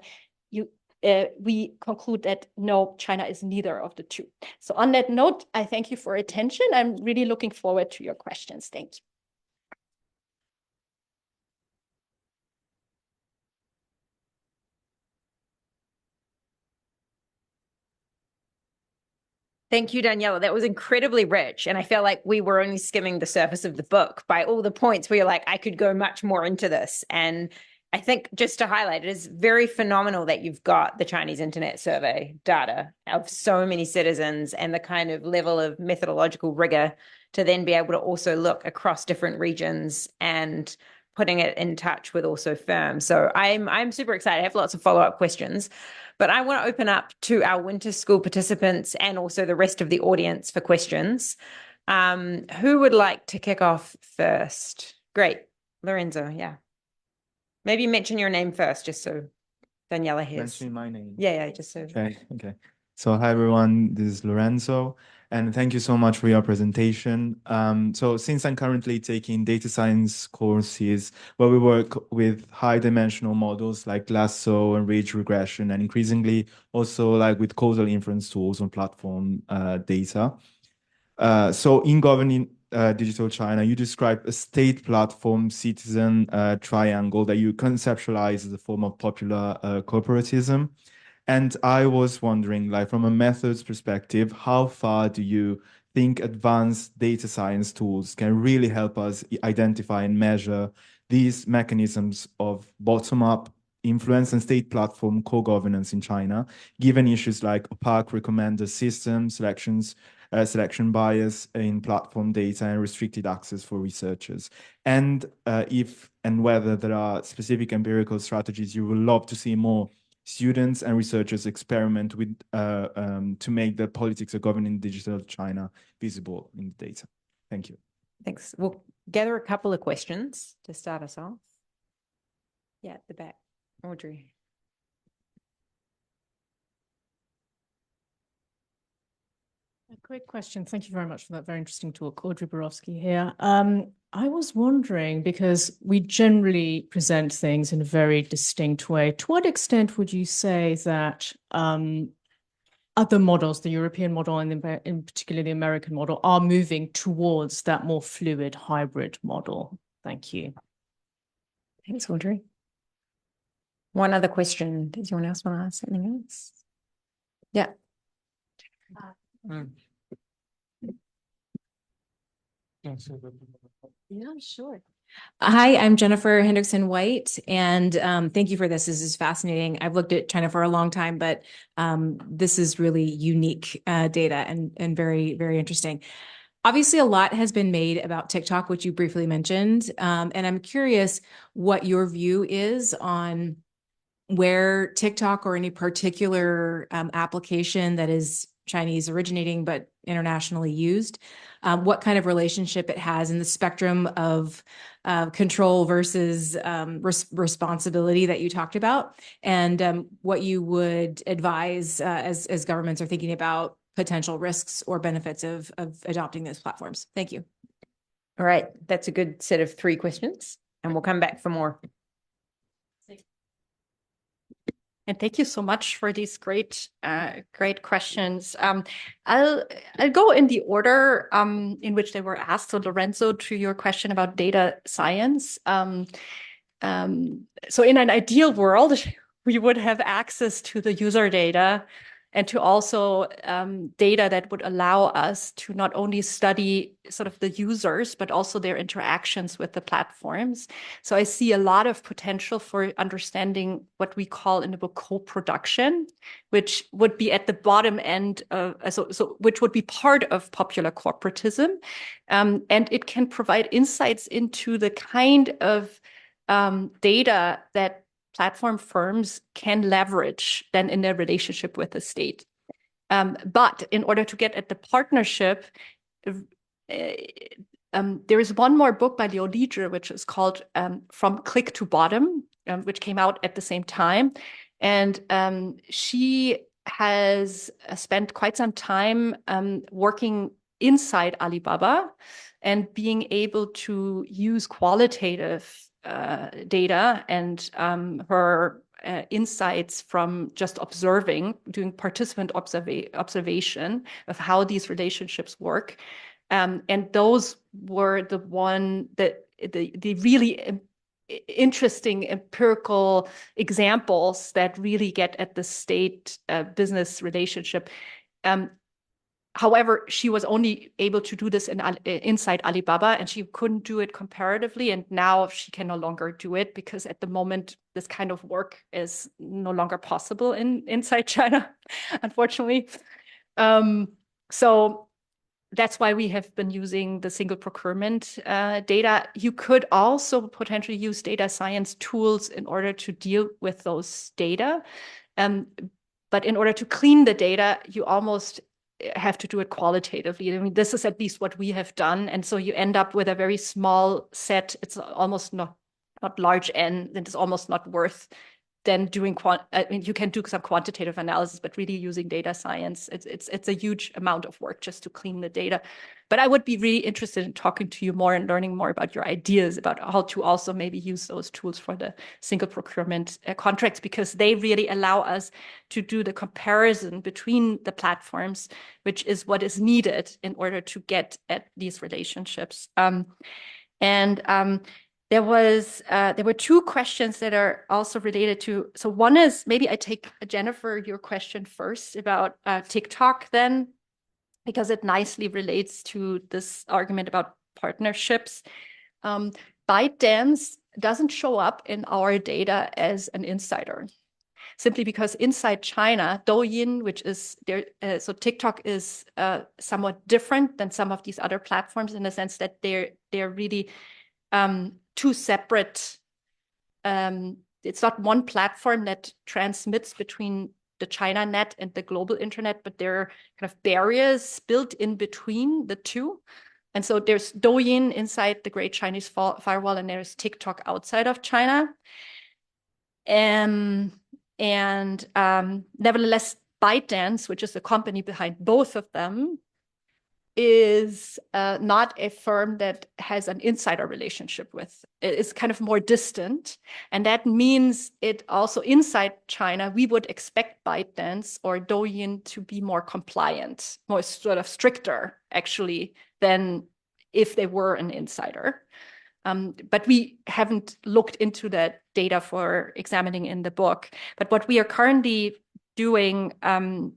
we conclude that no, China is neither of the two. So on that note, I thank you for attention. I'm really looking forward to your questions. Thank you. Thank you, Daniela. That was incredibly rich. And I feel like we were only skimming the surface of the book by all the points where you're like, I could go much more into this. And I think just to highlight, it is very phenomenal that you've got the Chinese Internet Survey data of so many citizens and the kind of level of methodological rigor to then be able to also look across different regions and putting it in touch with also firms. So I'm super excited. I have lots of follow-up questions, but I want to open up to our winter school participants and also the rest of the audience for questions. Who would like to kick off first? Great. Lorenzo, yeah. Maybe mention your name first, just so Daniela hears. Mentioning my name. Yeah, just so. Okay. So hi everyone, this is Lorenzo, and thank you so much for your presentation. So since I'm currently taking data science courses where we work with high dimensional models like lasso and ridge regression, and increasingly also like with causal inference tools on platform data. So in governing digital China, you describe a state platform citizen triangle that you conceptualize as a form of popular corporatism. And I was wondering, like from a methods perspective, how far do you think advanced data science tools can really help us identify and measure these mechanisms of bottom-up influence and state platform co-governance in China, given issues like opaque recommender systems, selection bias in platform data, and restricted access for researchers? And if and whether there are specific empirical strategies you would love to see more students and researchers experiment with to make the politics of governing digital China visible in the data. Thank you. Thanks. We'll gather a couple of questions to start us off. Yeah, at the back. Audrey. A great question. Thank you very much for that very interesting talk. Audrey Borowski here. I was wondering, because we generally present things in a very distinct way, to what extent would you say that other models, the European model and in particular the American model, are moving towards that more fluid hybrid model? Thank you. Thanks, Audrey. One other question. Does anyone else want to ask something else? Yeah. Yeah, sure. Hi, I'm Jennifer Hendrickson White, and thank you for this. This is fascinating. I've looked at China for a long time, but this is really unique data and very, very interesting. Obviously, a lot has been made about TikTok, which you briefly mentioned, and I'm curious what your view is on where TikTok or any particular application that is Chinese originating but internationally used, what kind of relationship it has in the spectrum of control versus responsibility that you talked about, and what you would advise as governments are thinking about potential risks or benefits of adopting those platforms. Thank you. All right, that's a good set of 3 questions, and we'll come back for more. And thank you so much for these great questions. I'll go in the order in which they were asked. So Lorenzo, to your question about data science. So in an ideal world, we would have access to the user data and to also data that would allow us to not only study sort of the users, but also their interactions with the platforms. So I see a lot of potential for understanding what we call in the book co-production, which would be at the bottom end of, which would be part of popular corporatism. And it can provide insights into the kind of data that platform firms can leverage then in their relationship with the state. But in order to get at the partnership, there is one more book by Leo Liedger, which is called From Click to Bottom, which came out at the same time. And she has spent quite some time working inside Alibaba and being able to use qualitative data and her insights from just observing, doing participant observation of how these relationships work. And those were the really interesting empirical examples that really get at the state business relationship. However, she was only able to do this inside Alibaba, and she couldn't do it comparatively. And now she can no longer do it because at the moment, this kind of work is no longer possible inside China, unfortunately. So that's why we have been using the single procurement data. You could also potentially use data science tools in order to deal with those data. But in order to clean the data, you almost have to do it qualitatively. I mean, this is at least what we have done. And so you end up with a very small set. It's almost not large N, and it's almost not worth then doing I mean, you can do some quantitative analysis, but really using data science, it's a huge amount of work just to clean the data. But I would be really interested in talking to you more and learning more about your ideas about how to also maybe use those tools for the single procurement contracts, because they really allow us to do the comparison between the platforms, which is what is needed in order to get at these relationships. There were two questions that are also related to. So one is, maybe I take, Jennifer, your question first about TikTok then, because it nicely relates to this argument about partnerships. ByteDance doesn't show up in our data as an insider, simply because inside China, Douyin, which is there, so TikTok is somewhat different than some of these other platforms in the sense that they're really two separate, it's not one platform that transmits between the China net and the global internet, but there are kind of barriers built in between the two. And so there's Douyin inside the Great Chinese Firewall, and there's TikTok outside of China. Nevertheless, ByteDance, which is the company behind both of them, is not a firm that has an insider relationship with. It's kind of more distant. And that means it also inside China, we would expect ByteDance or Douyin to be more compliant, more sort of stricter, actually, than if they were an insider. But we haven't looked into that data for examining in the book. But what we are currently doing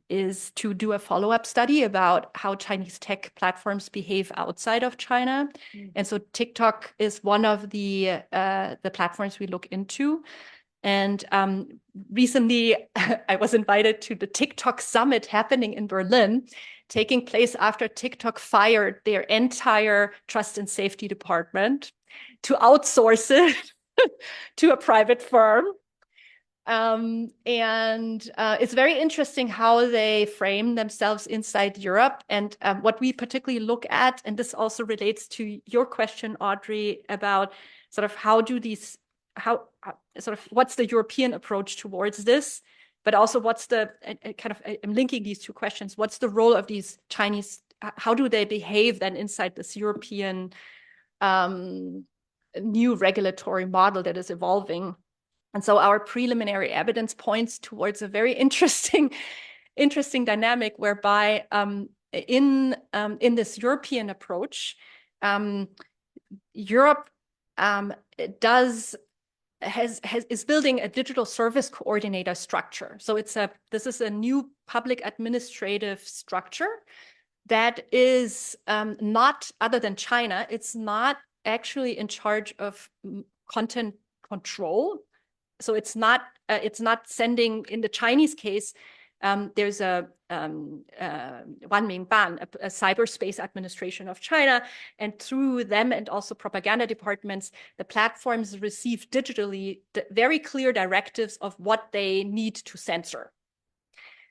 is to do a follow-up study about how Chinese tech platforms behave outside of China. And so TikTok is one of the platforms we look into. And recently, I was invited to the TikTok summit happening in Berlin, taking place after TikTok fired their entire trust and safety department to outsource it to a private firm. It's very interesting how they frame themselves inside Europe. And what we particularly look at, and this also relates to your question, Audrey, about sort of what's the European approach towards this, but also what's I'm linking these two questions. What's the role of these Chinese, how do they behave then inside this European new regulatory model that is evolving? And so our preliminary evidence points towards a very interesting dynamic whereby in this European approach, Europe does is building a digital service coordinator structure. So this is a new public administrative structure that is not, other than China, it's not actually in charge of content control. So it's not sending, in the Chinese case, there's a Wanmingban, a cyberspace administration of China, and through them and also propaganda departments, the platforms receive digitally very clear directives of what they need to censor.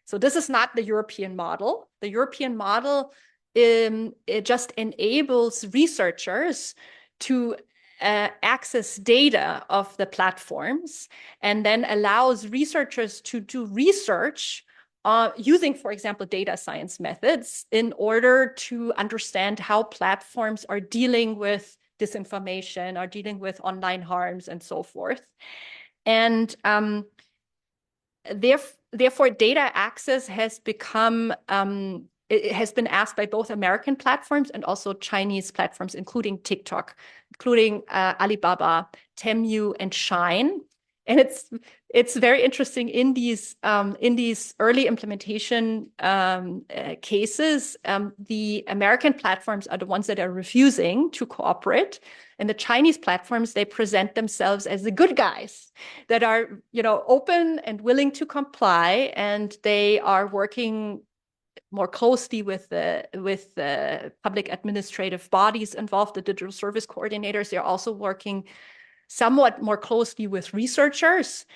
So this is not the European model. The European model it just enables researchers to access data of the platforms and then allows researchers to do research using, for example, data science methods in order to understand how platforms are dealing with disinformation, are dealing with online harms and so forth. And therefore, data access has become it has been asked by both American platforms and also Chinese platforms, including TikTok, including Alibaba, Temu, and Shine. And it's very interesting in these early implementation cases. The American platforms are the ones that are refusing to cooperate, and the Chinese platforms, they present themselves as the good guys that are, open and willing to comply, and they are working more closely with the public administrative bodies involved, the digital service coordinators. They're also working somewhat more closely with researchers.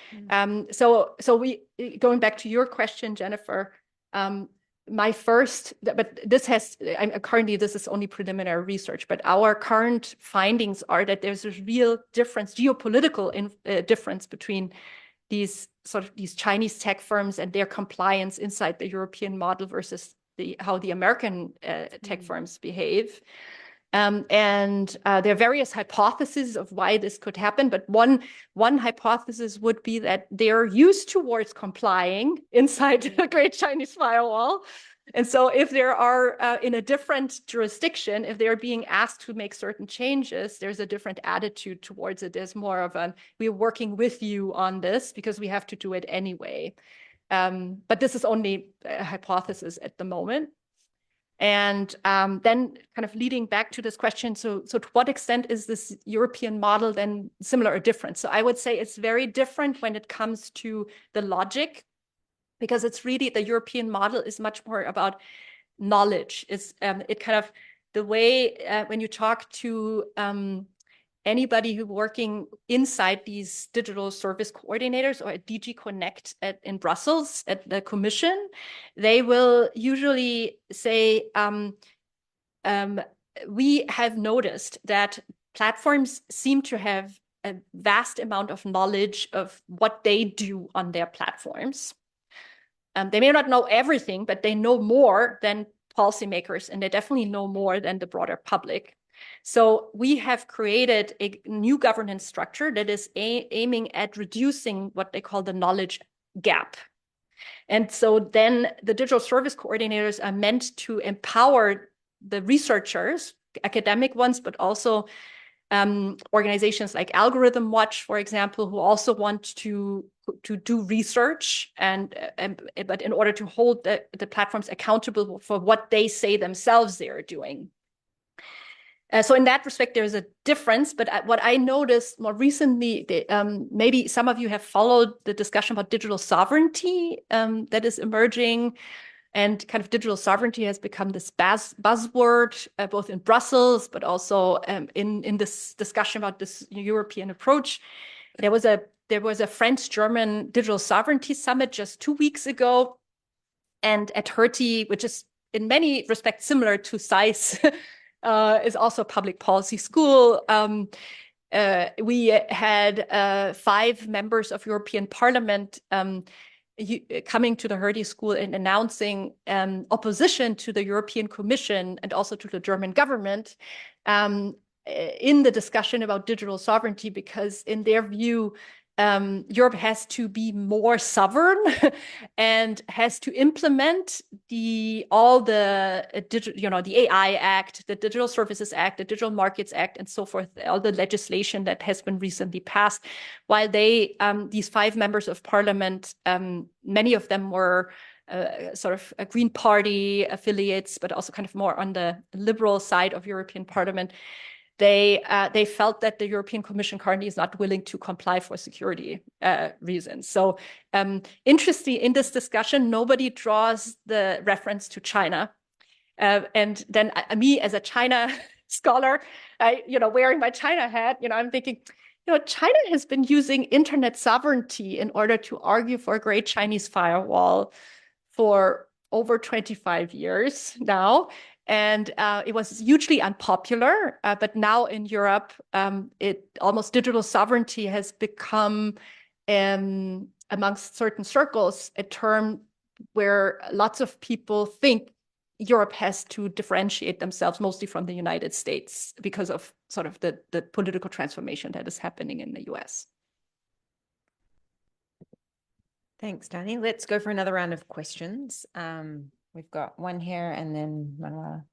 So we, going back to your question, Jennifer, but this is only preliminary research, but our current findings are that there's a real difference, geopolitical difference between these Chinese tech firms and their compliance inside the European model versus how the American tech firms behave. And there are various hypotheses of why this could happen, but one hypothesis would be that they're used towards complying inside the Great Chinese Firewall. And so if there are in a different jurisdiction, if they're being asked to make certain changes, there's a different attitude towards it. There's more of we're working with you on this because we have to do it anyway. But this is only a hypothesis at the moment. And then kind of leading back to this question, so to what extent is this European model then similar or different? So I would say it's very different when it comes to the logic, because it's really, the European model is much more about knowledge. It's it kind of, the way when you talk to anybody who's working inside these digital service coordinators or at DG Connect in Brussels at the Commission, they will usually say, we have noticed that platforms seem to have a vast amount of knowledge of what they do on their platforms. They may not know everything, but they know more than policymakers, and they definitely know more than the broader public. So we have created a new governance structure that is aiming at reducing what they call the knowledge gap. And so then the digital service coordinators are meant to empower the researchers, academic ones, but also organizations like Algorithm Watch, for example, who also want to do research, but in order to hold the platforms accountable for what they say themselves they are doing. So in that respect, there's a difference. But what I noticed more recently, maybe some of you have followed the discussion about digital sovereignty that is emerging. And kind of digital sovereignty has become this buzzword, both in Brussels, but also in this discussion about this European approach. There was a French-German digital sovereignty summit just 2 weeks ago. And at Hertie, which is in many respects similar to SAIS, is also a public policy school. We had 5 members of European Parliament coming to the Hertie School and announcing opposition to the European Commission and also to the German government in the discussion about digital sovereignty, because in their view, Europe has to be more sovereign and has to implement the AI Act, the Digital Services Act, the Digital Markets Act, and so forth, all the legislation that has been recently passed. While these 5 members of parliament, many of them were sort of a Green Party affiliates, but also kind of more on the liberal side of European Parliament. They felt that the European Commission currently is not willing to comply for security reasons. So interesting, in this discussion, nobody draws the reference to China. And then me as a China scholar, wearing my China hat, I'm thinking, China has been using internet sovereignty in order to argue for a great Chinese firewall for over 25 years now. And it was hugely unpopular. But now in Europe, digital sovereignty has become, amongst certain circles, a term where lots of people think Europe has to differentiate themselves mostly from the United States because of sort of the political transformation that is happening in the US. Thanks, Dani. Let's go for another round of questions. We've got one here and then Manuela.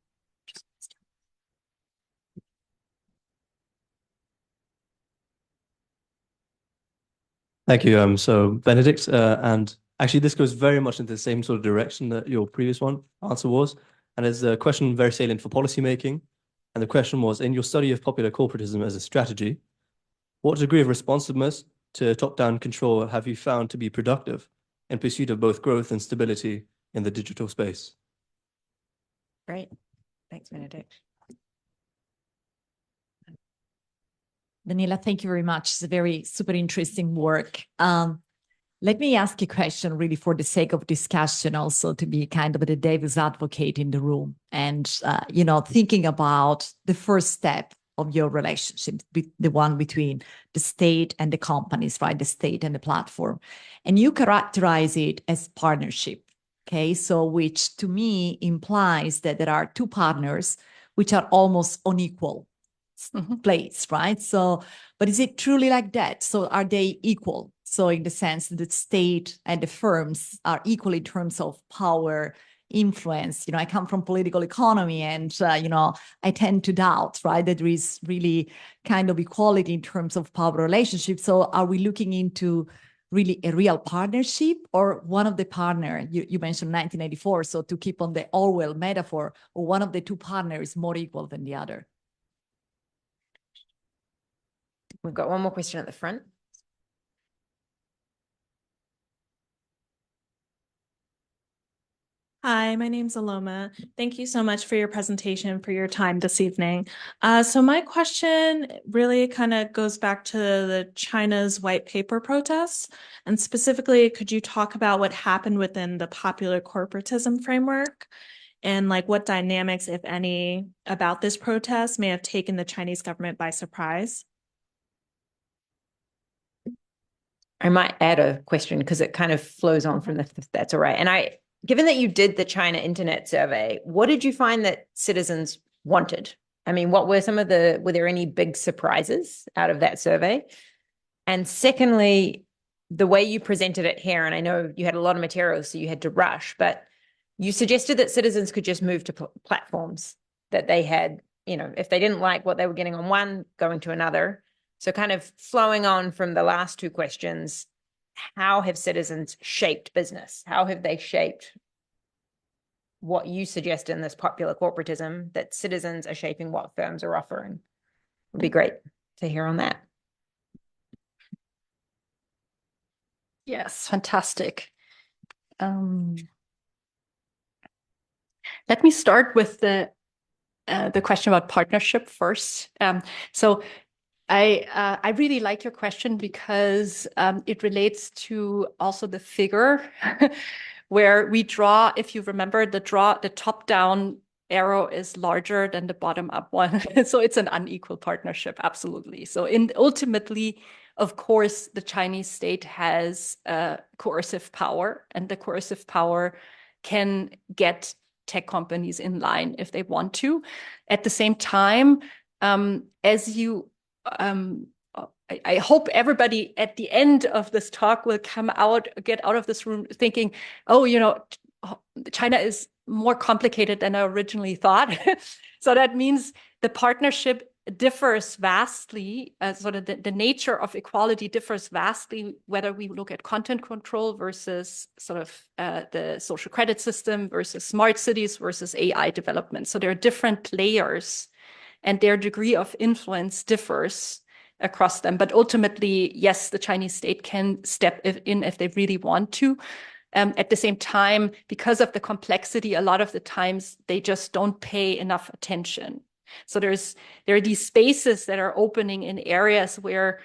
Thank you. So Benedict, and actually this goes very much into the same sort of direction that your previous answer was. And it's a question very salient for policymaking. And the question was, in your study of popular corporatism as a strategy, what degree of responsiveness to top-down control have you found to be productive in pursuit of both growth and stability in the digital space? Great. Thanks, Benedict. Daniela, thank you very much. It's a very super interesting work. Let me ask you a question really for the sake of discussion, also to be kind of the devil's advocate in the room and, thinking about the first step of your relationship, the one between the state and the companies, right? The state and the platform. And you characterize it as partnership, okay? So which to me implies that there are 2 partners which are almost unequal place, right? So, but is it truly like that? So are they equal? So in the sense that the state and the firms are equal in terms of power, influence. I come from political economy and, I tend to doubt, right, that there is really kind of equality in terms of power relationships. So are we looking into really a real partnership or one of the partner, you mentioned 1984, so to keep on the Orwell metaphor, or one of the 2 partners more equal than the other? We've got one more question at the front. Hi, my name's Aloma. Thank you so much for your presentation, for your time this evening. So my question really kind of goes back to the China's white paper protests. And specifically, could you talk about what happened within the popular corporatism framework and what dynamics, if any, about this protest may have taken the Chinese government by surprise? I might add a question because it kind of flows on from this, if that's all right. And given that you did the China Internet Survey, what did you find that citizens wanted? I mean, what were were there any big surprises out of that survey? And secondly, the way you presented it here, and I know you had a lot of materials, so you had to rush, but you suggested that citizens could just move to platforms that they had, if they didn't like what they were getting on one, going to another. So kind of flowing on from the last 2 questions, how have citizens shaped business? How have they shaped what you suggest in this popular corporatism, that citizens are shaping what firms are offering? Would be great to hear on that. Yes, fantastic. Let me start with the question about partnership first. So I really like your question because it relates to also the figure where we draw, if you remember, the top-down arrow is larger than the bottom-up one. So it's an unequal partnership, absolutely. So ultimately, of course, the Chinese state has coercive power, and the coercive power can get tech companies in line if they want to. At the same time, as you I hope everybody at the end of this talk will get out of this room thinking, oh, China is more complicated than I originally thought. So that means the partnership differs vastly, sort of the nature of equality differs vastly, whether we look at content control versus sort of the social credit system versus smart cities versus AI development. So there are different players and their degree of influence differs across them. But ultimately, yes, the Chinese state can step in if they really want to. At the same time, because of the complexity, a lot of the times they just don't pay enough attention. So there are these spaces that are opening in areas where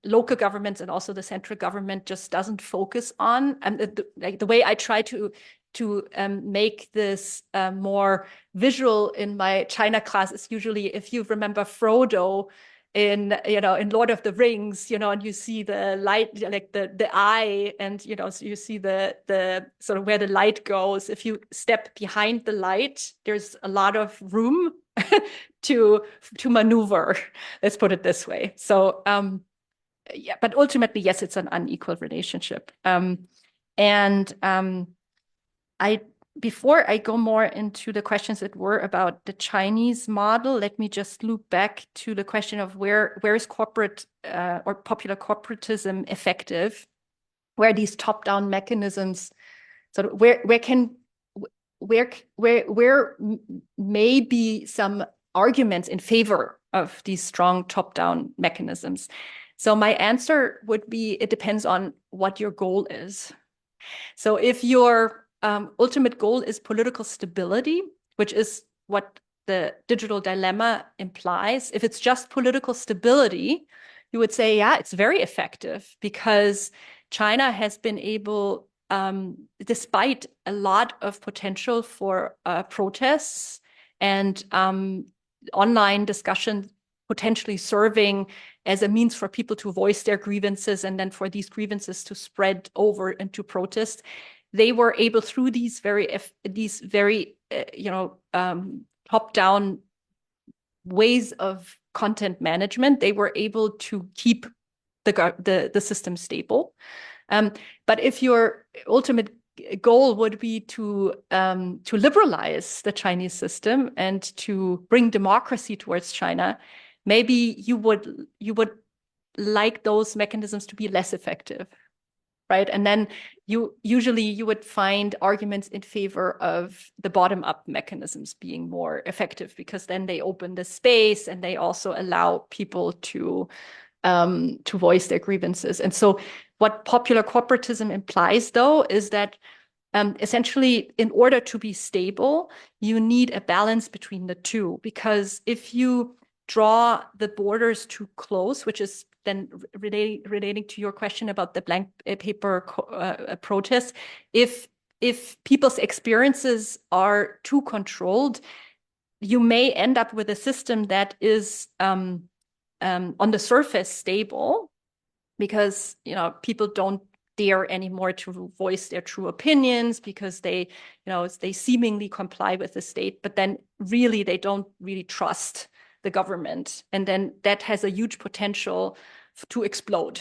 local governments and also the central government just doesn't focus on. And like the way I try to make this more visual in my China class is usually, if you remember Frodo in Lord of the Rings, and you see the light, like the eye, and so you see the sort of where the light goes. If you step behind the light, there's a lot of room to maneuver. Let's put it this way. So yeah, but ultimately, yes, it's an unequal relationship. Before I go more into the questions that were about the Chinese model, let me just loop back to the question of where is corporate or popular corporatism effective? Where are these top-down mechanisms? So where may be some arguments in favor of these strong top-down mechanisms? So my answer would be, it depends on what your goal is. So if your ultimate goal is political stability, which is what the digital dilemma implies, if it's just political stability, you would say, yeah, it's very effective because China has been able, despite a lot of potential for protests and online discussion potentially serving as a means for people to voice their grievances and then for these grievances to spread over into protests, they were able, through these very top-down ways of content management, they were able to keep the system stable. But if your ultimate goal would be to liberalize the Chinese system and to bring democracy towards China, maybe you would like those mechanisms to be less effective. Right. And then you would find arguments in favor of the bottom-up mechanisms being more effective, because then they open the space and they also allow people to voice their grievances. And so what popular corporatism implies, though, is that essentially, in order to be stable, you need a balance between the two, because if you draw the borders too close, which is then relating to your question about the blank paper protest, if people's experiences are too controlled, you may end up with a system that is on the surface stable, because people don't dare anymore to voice their true opinions because they seemingly comply with the state, but then really they don't really trust the government. And then that has a huge potential to explode.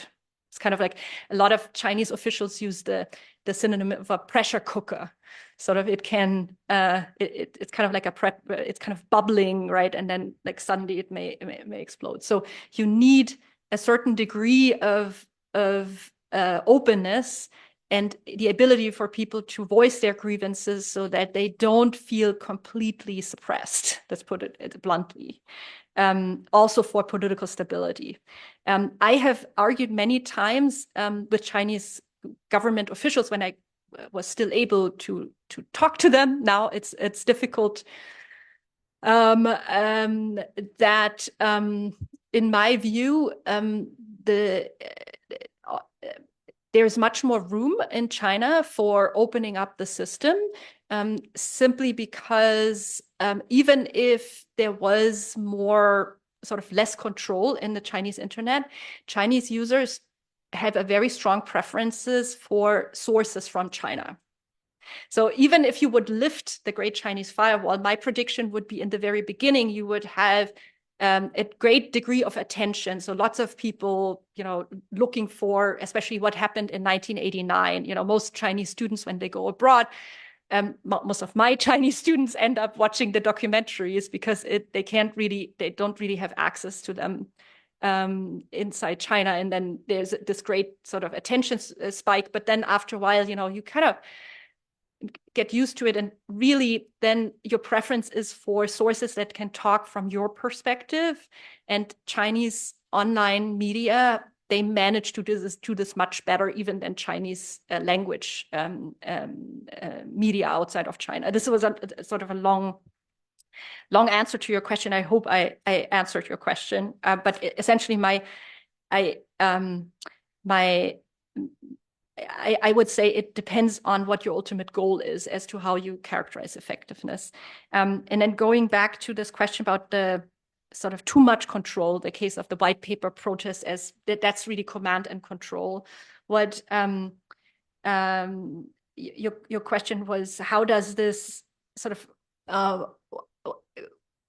It's kind of like a lot of Chinese officials use the synonym of a pressure cooker. Sort of it can, it's kind of like it's kind of bubbling, right? And then like suddenly it may explode. So you need a certain degree of openness and the ability for people to voice their grievances so that they don't feel completely suppressed. Let's put it bluntly. Also for political stability. I have argued many times with Chinese government officials when I was still able to talk to them. Now it's difficult. That in my view, there's much more room in China for opening up the system, simply because even if there was more sort of less control in the Chinese internet, Chinese users have a very strong preferences for sources from China. So even if you would lift the Great Chinese Firewall, my prediction would be in the very beginning, you would have a great degree of attention. So lots of people, looking for, especially what happened in 1989. Most Chinese students, when they go abroad, most of my Chinese students end up watching the documentaries because they don't really have access to them inside China. And then there's this great sort of attention spike. But then after a while, you kind of get used to it, and really then your preference is for sources that can talk from your perspective. And Chinese online media, they manage to do this much better even than Chinese language media outside of China. This was a sort of a long answer to your question. I hope I answered your question, but essentially I would say it depends on what your ultimate goal is as to how you characterize effectiveness. And then going back to this question about the sort of too much control, the case of the white paper protest, as that's really command and control. What your question was, how does this sort of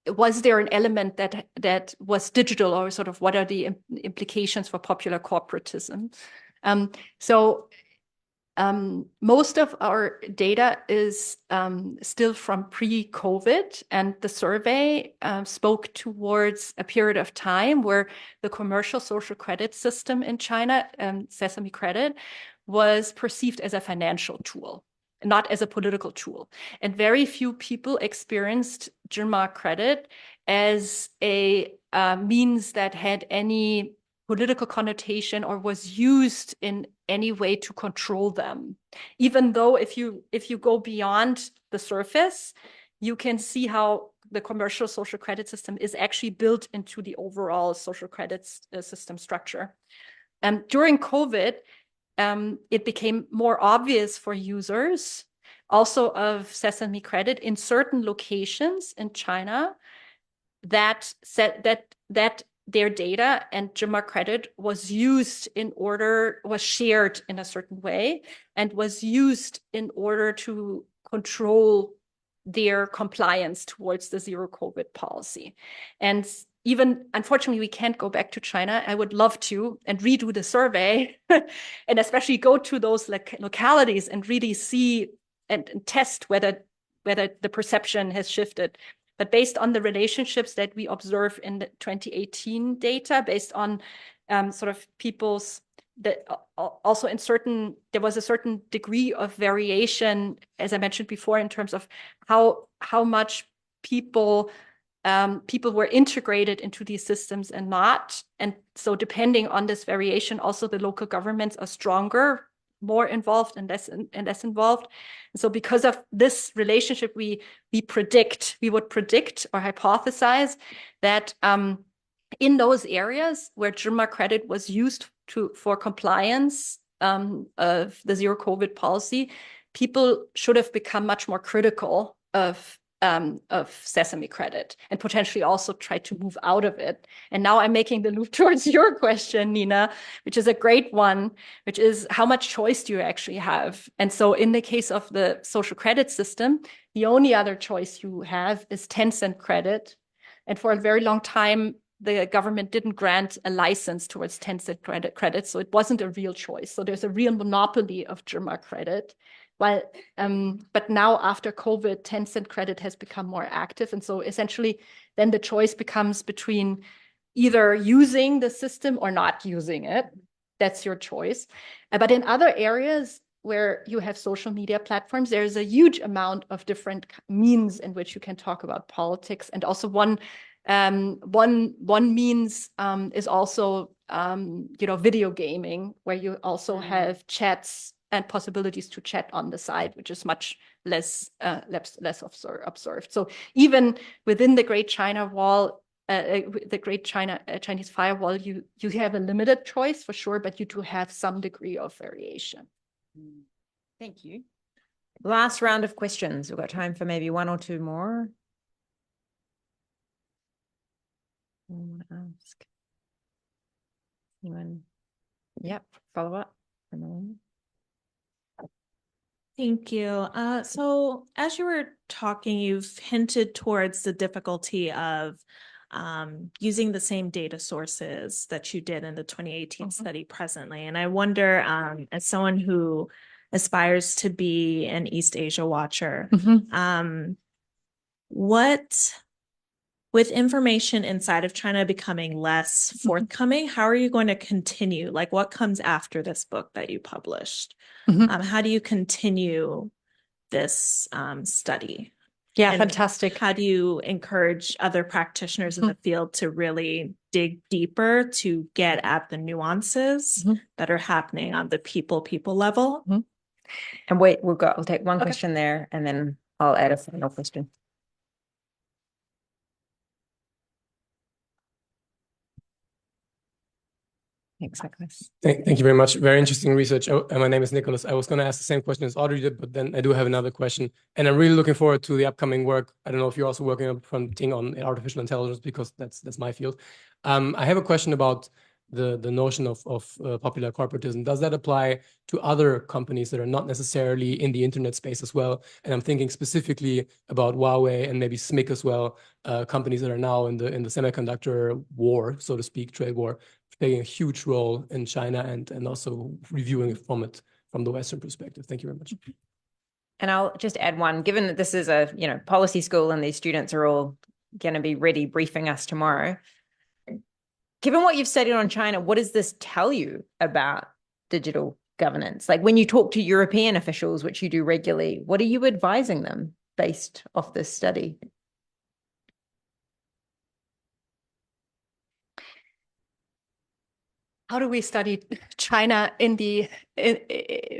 was there an element that was digital, or sort of what are the implications for popular corporatism? Most of our data is still from pre-COVID, and the survey spoke towards a period of time where the commercial social credit system in China, Sesame Credit, was perceived as a financial tool, not as a political tool. And very few people experienced Zhima credit as a means that had any political connotation or was used in any way to control them. Even though if you go beyond the surface, you can see how the commercial social credit system is actually built into the overall social credit system structure. During COVID, it became more obvious for users also of Sesame Credit in certain locations in China that their data and Zhima credit was shared in a certain way and was used in order to control their compliance towards the zero COVID policy. And even, unfortunately, we can't go back to China. I would love to and redo the survey and especially go to those localities and really see and test whether the perception has shifted. But based on the relationships that we observe in the 2018 data, based on sort of people's, also there was a certain degree of variation, as I mentioned before, in terms of how much people were integrated into these systems and not. And so depending on this variation, also the local governments are stronger, more involved and less involved. And so because of this relationship, we would predict or hypothesize that in those areas where Zhima credit was used for compliance of the zero COVID policy, people should have become much more critical of Sesame Credit and potentially also try to move out of it. And now I'm making the loop towards your question, Nina, which is a great one, which is how much choice do you actually have? And so in the case of the social credit system, the only other choice you have is 10-cent credit. And for a very long time, the government didn't grant a license towards 10-cent credit. So it wasn't a real choice. So there's a real monopoly of Zhima credit. But now after COVID, 10-cent credit has become more active. And so essentially then the choice becomes between either using the system or not using it. That's your choice. But in other areas where you have social media platforms, there's a huge amount of different means in which you can talk about politics. And also one means is also video gaming, where you also have chats and possibilities to chat on the side, which is much less observed. So even within the Great China Wall, the Great Chinese Firewall, you have a limited choice for sure, but you do have some degree of variation. Thank you. Last round of questions. We've got time for maybe one or two more. Ask anyone? Yep. Follow up. Thank you. So as you were talking, you've hinted towards the difficulty of using the same data sources that you did in the 2018 study presently. And I wonder, as someone who aspires to be an East Asia watcher, with information inside of China becoming less forthcoming, how are you going to continue? Like, what comes after this book that you published? How do you continue this study? Yeah, And fantastic. how do you encourage other practitioners in the field to really dig deeper to get at the nuances that are happening on the people level? And wait, we'll take one question there, and then I'll add a final question. Exactly. Thank you very much. Very interesting research. My name is Nicholas. I was going to ask the same question as Audrey did, but then I do have another question. And I'm really looking forward to the upcoming work. I don't know if you're also working on artificial intelligence, because that's my field. I have a question about the notion of popular corporatism. Does that apply to other companies that are not necessarily in the internet space as well? And I'm thinking specifically about Huawei and maybe SMIC as well, companies that are now in the semiconductor war, so to speak, trade war, playing a huge role in China and also reviewing it from the Western perspective. Thank you very much. And I'll just add one, given that this is a policy school and these students are all going to be ready briefing us tomorrow. Given what you've studied on China, what does this tell you about digital governance? Like when you talk to European officials, which you do regularly, what are you advising them based off this study? How do we study China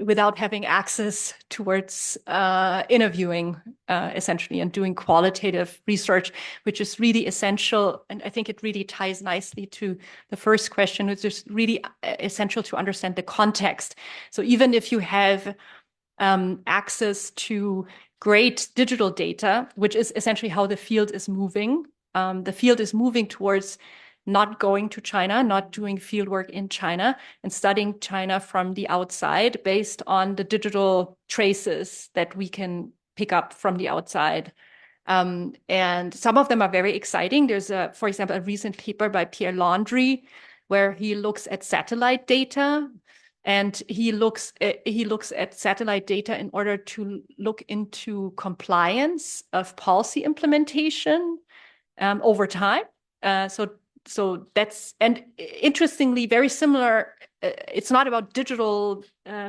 without having access towards interviewing, essentially, and doing qualitative research, which is really essential. And I think it really ties nicely to the first question, which is really essential to understand the context. So even if you have access to great digital data, which is essentially how the field is moving, towards not going to China, not doing fieldwork in China, and studying China from the outside based on the digital traces that we can pick up from the outside. And some of them are very exciting. There's, for example, a recent paper by Pierre Landry, where he looks at satellite data, and he looks at satellite data in order to look into compliance of policy implementation over time. So that's, and interestingly, very similar. It's not about digital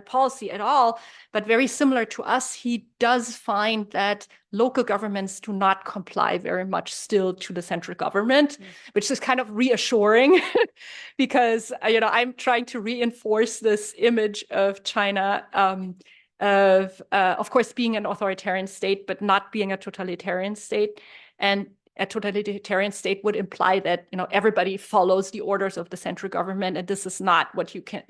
policy at all, but very similar to us. He does find that local governments do not comply very much still to the central government, which is kind of reassuring because, I'm trying to reinforce this image of China, of course, being an authoritarian state, but not being a totalitarian state. And a totalitarian state would imply that everybody follows the orders of the central government, and this is not what you can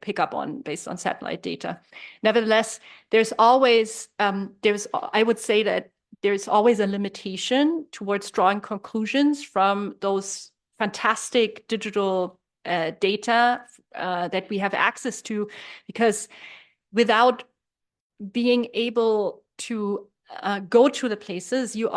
pick up on based on satellite data. Nevertheless, there's always I would say that there's always a limitation towards drawing conclusions from those fantastic digital data that we have access to, because without being able to go to the places, you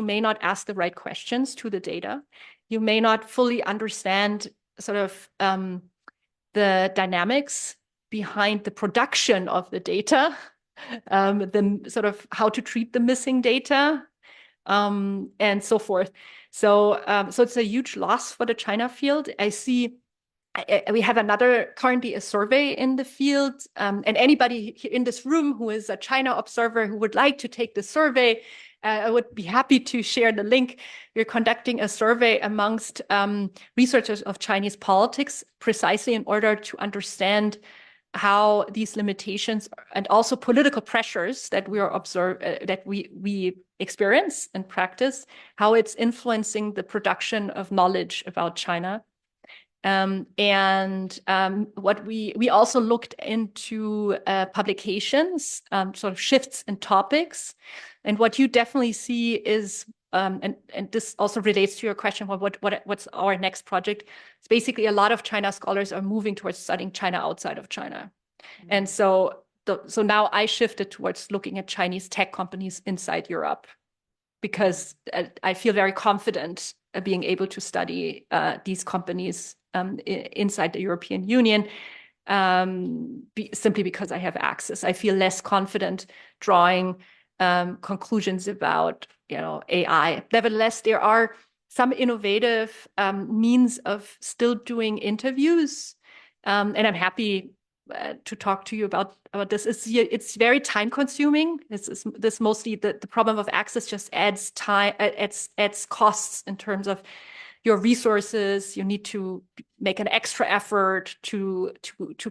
may not ask the right questions to the data. You may not fully understand sort of the dynamics behind the production of the data, the sort of how to treat the missing data, and so forth. So it's a huge loss for the China field. I see. We have currently a survey in the field, and anybody in this room who is a China observer who would like to take the survey, I would be happy to share the link. We're conducting a survey amongst researchers of Chinese politics, precisely in order to understand how these limitations and also political pressures that we experience and practice, how it's influencing the production of knowledge about China. What we also looked into publications, sort of shifts in topics, and what you definitely see is, and this also relates to your question, what's our next project? It's basically a lot of China scholars are moving towards studying China outside of China, and so now I shifted towards looking at Chinese tech companies inside Europe, because I feel very confident being able to study these companies inside the European Union, simply because I have access. I feel less confident drawing conclusions about, AI. Nevertheless, there are some innovative means of still doing interviews, and I'm happy to talk to you about this. It's very time consuming. This mostly the problem of access just adds time, adds costs in terms of your resources. You need to make an extra effort to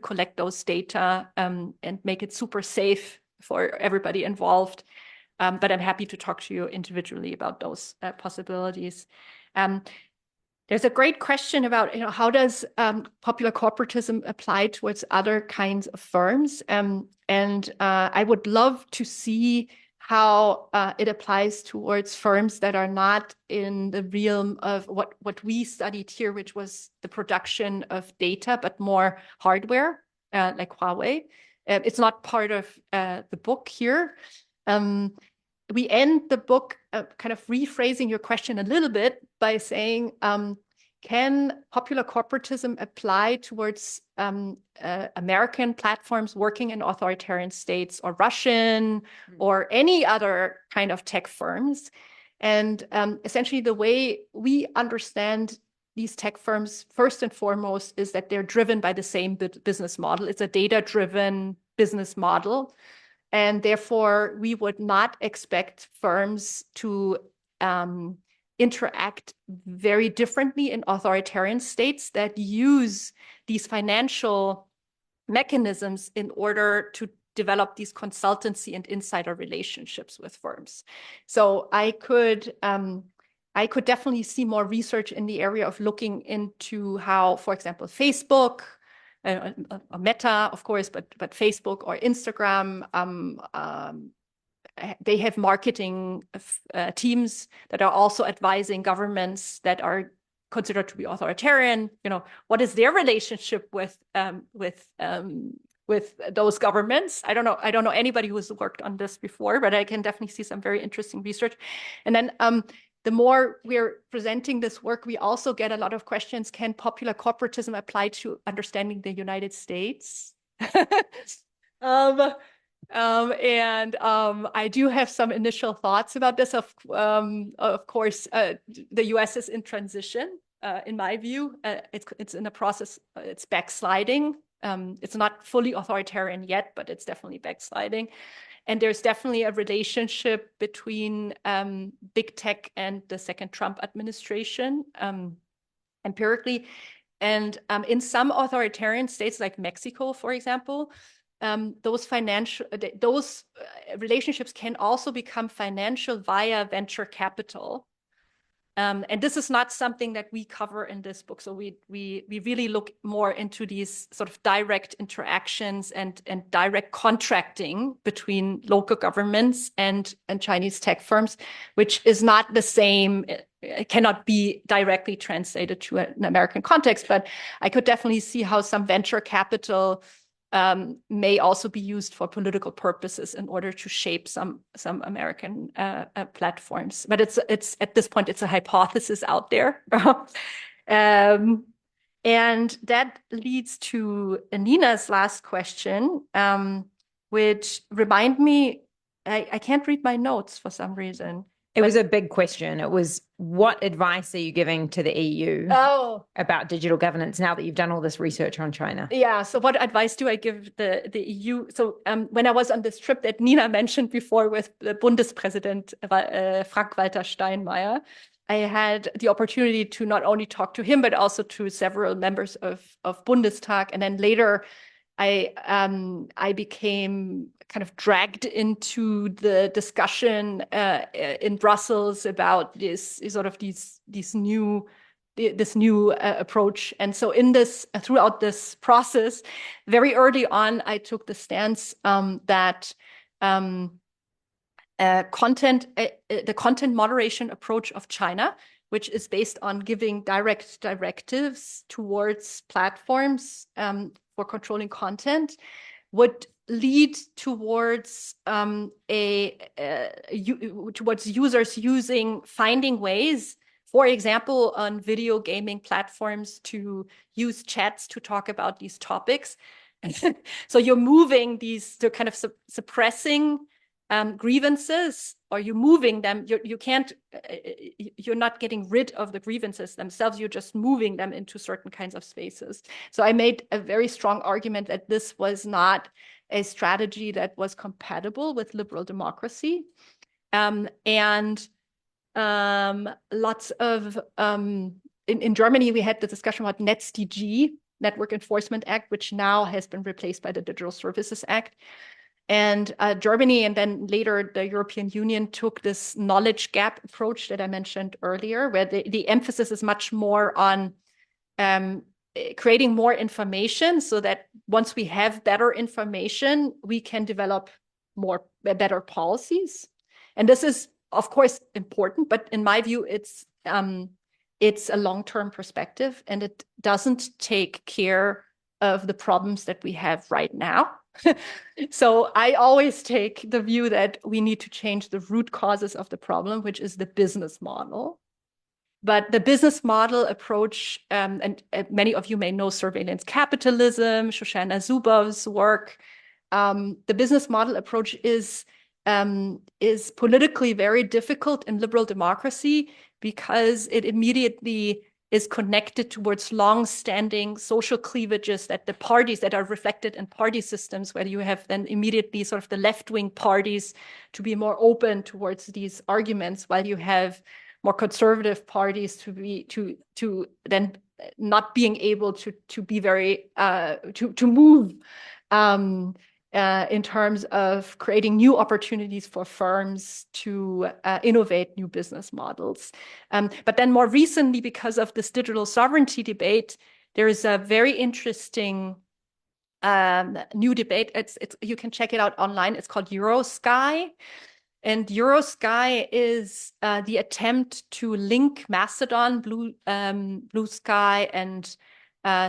collect those data and make it super safe for everybody involved. But I'm happy to talk to you individually about those possibilities. There's a great question about, how does popular corporatism apply towards other kinds of firms? And I would love to see how it applies towards firms that are not in the realm of what we studied here, which was the production of data, but more hardware, like Huawei. It's not part of the book here. We end the book kind of rephrasing your question a little bit by saying, can popular corporatism apply towards American platforms working in authoritarian states, or Russian, or any other kind of tech firms? And essentially, the way we understand these tech firms, first and foremost, is that they're driven by the same business model. It's a data-driven business model. And therefore, we would not expect firms to interact very differently in authoritarian states that use these financial mechanisms in order to develop these consultancy and insider relationships with firms. So I could definitely see more research in the area of looking into how, for example, Facebook, Meta, of course, but Facebook or Instagram, they have marketing teams that are also advising governments that are considered to be authoritarian. What is their relationship with those governments? I don't know anybody who's worked on this before, but I can definitely see some very interesting research. And then the more we're presenting this work, we also get a lot of questions. Can popular corporatism apply to understanding the United States? I do have some initial thoughts about this. Of course, the US is in transition, in my view. It's in a process, it's backsliding. It's not fully authoritarian yet, but it's definitely backsliding. And there's definitely a relationship between big tech and the second Trump administration, empirically. And in some authoritarian states like Mexico, for example, those relationships can also become financial via venture capital. And this is not something that we cover in this book. So we really look more into these sort of direct interactions and direct contracting between local governments and Chinese tech firms, which is not the same. It cannot be directly translated to an American context, but I could definitely see how some venture capital may also be used for political purposes in order to shape some American platforms. But it's at this point, it's a hypothesis out there. And that leads to Nina's last question, which remind me, I can't read my notes for some reason. It was a big question. It was, what advice are you giving to the EU about digital governance now that you've done all this research on China? Yeah. So what advice do I give the EU? So when I was on this trip that Nina mentioned before with the Bundespräsident Frank-Walter Steinmeier, I had the opportunity to not only talk to him, but also to several members of Bundestag. And then later, I became kind of dragged into the discussion in Brussels about this new approach. And so throughout this process, very early on, I took the stance that the content moderation approach of China, which is based on giving direct directives towards platforms for controlling content, would lead towards towards users finding ways for example, on video gaming platforms to use chats to talk about these topics. So you're moving these to kind of suppressing grievances, or you're moving them. You can't, you're not getting rid of the grievances themselves. You're just moving them into certain kinds of spaces. So I made a very strong argument that this was not a strategy that was compatible with liberal democracy. Lots of, in Germany, we had the discussion about NetzDG, Network Enforcement Act, which now has been replaced by the Digital Services Act. And Germany, and then later the European Union, took this knowledge gap approach that I mentioned earlier, where the emphasis is much more on creating more information, so that once we have better information, we can develop better policies. And this is, of course, important, but in my view, it's a long-term perspective, and it doesn't take care of the problems that we have right now. So I always take the view that we need to change the root causes of the problem, which is the business model. But the business model approach, and many of you may know surveillance capitalism, Shoshana Zuboff's work. The business model approach is politically very difficult in liberal democracy, because it immediately is connected towards long-standing social cleavages that the parties that are reflected in party systems, where you have then immediately sort of the left-wing parties to be more open towards these arguments, while you have more conservative parties to then not being able to be very to move in terms of creating new opportunities for firms to innovate new business models. But then more recently, because of this digital sovereignty debate, there is a very interesting new debate. You can check it out online. It's called Eurosky. And Eurosky is the attempt to link Mastodon, Blue Sky, and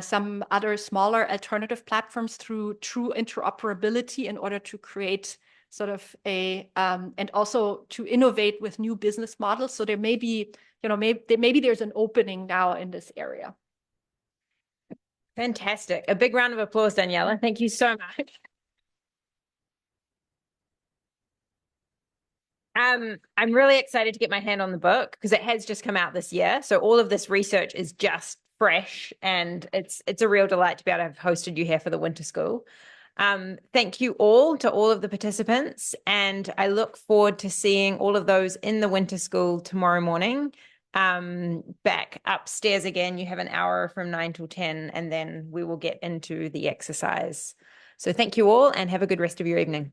some other smaller alternative platforms through true interoperability in order to create sort of and also to innovate with new business models. So there may be, maybe there's an opening now in this area. Fantastic. A big round of applause, Daniela. Thank you so much. I'm really excited to get my hand on the book, because it has just come out this year. So all of this research is just fresh, and it's a real delight to be able to have hosted you here for the Winter School. Thank you all to all of the participants, and I look forward to seeing all of those in the Winter School tomorrow morning. Back upstairs again, you have an hour from 9 till 10, and then we will get into the exercise. So thank you all, and have a good rest of your evening.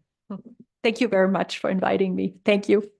Thank you very much for inviting me. Thank you.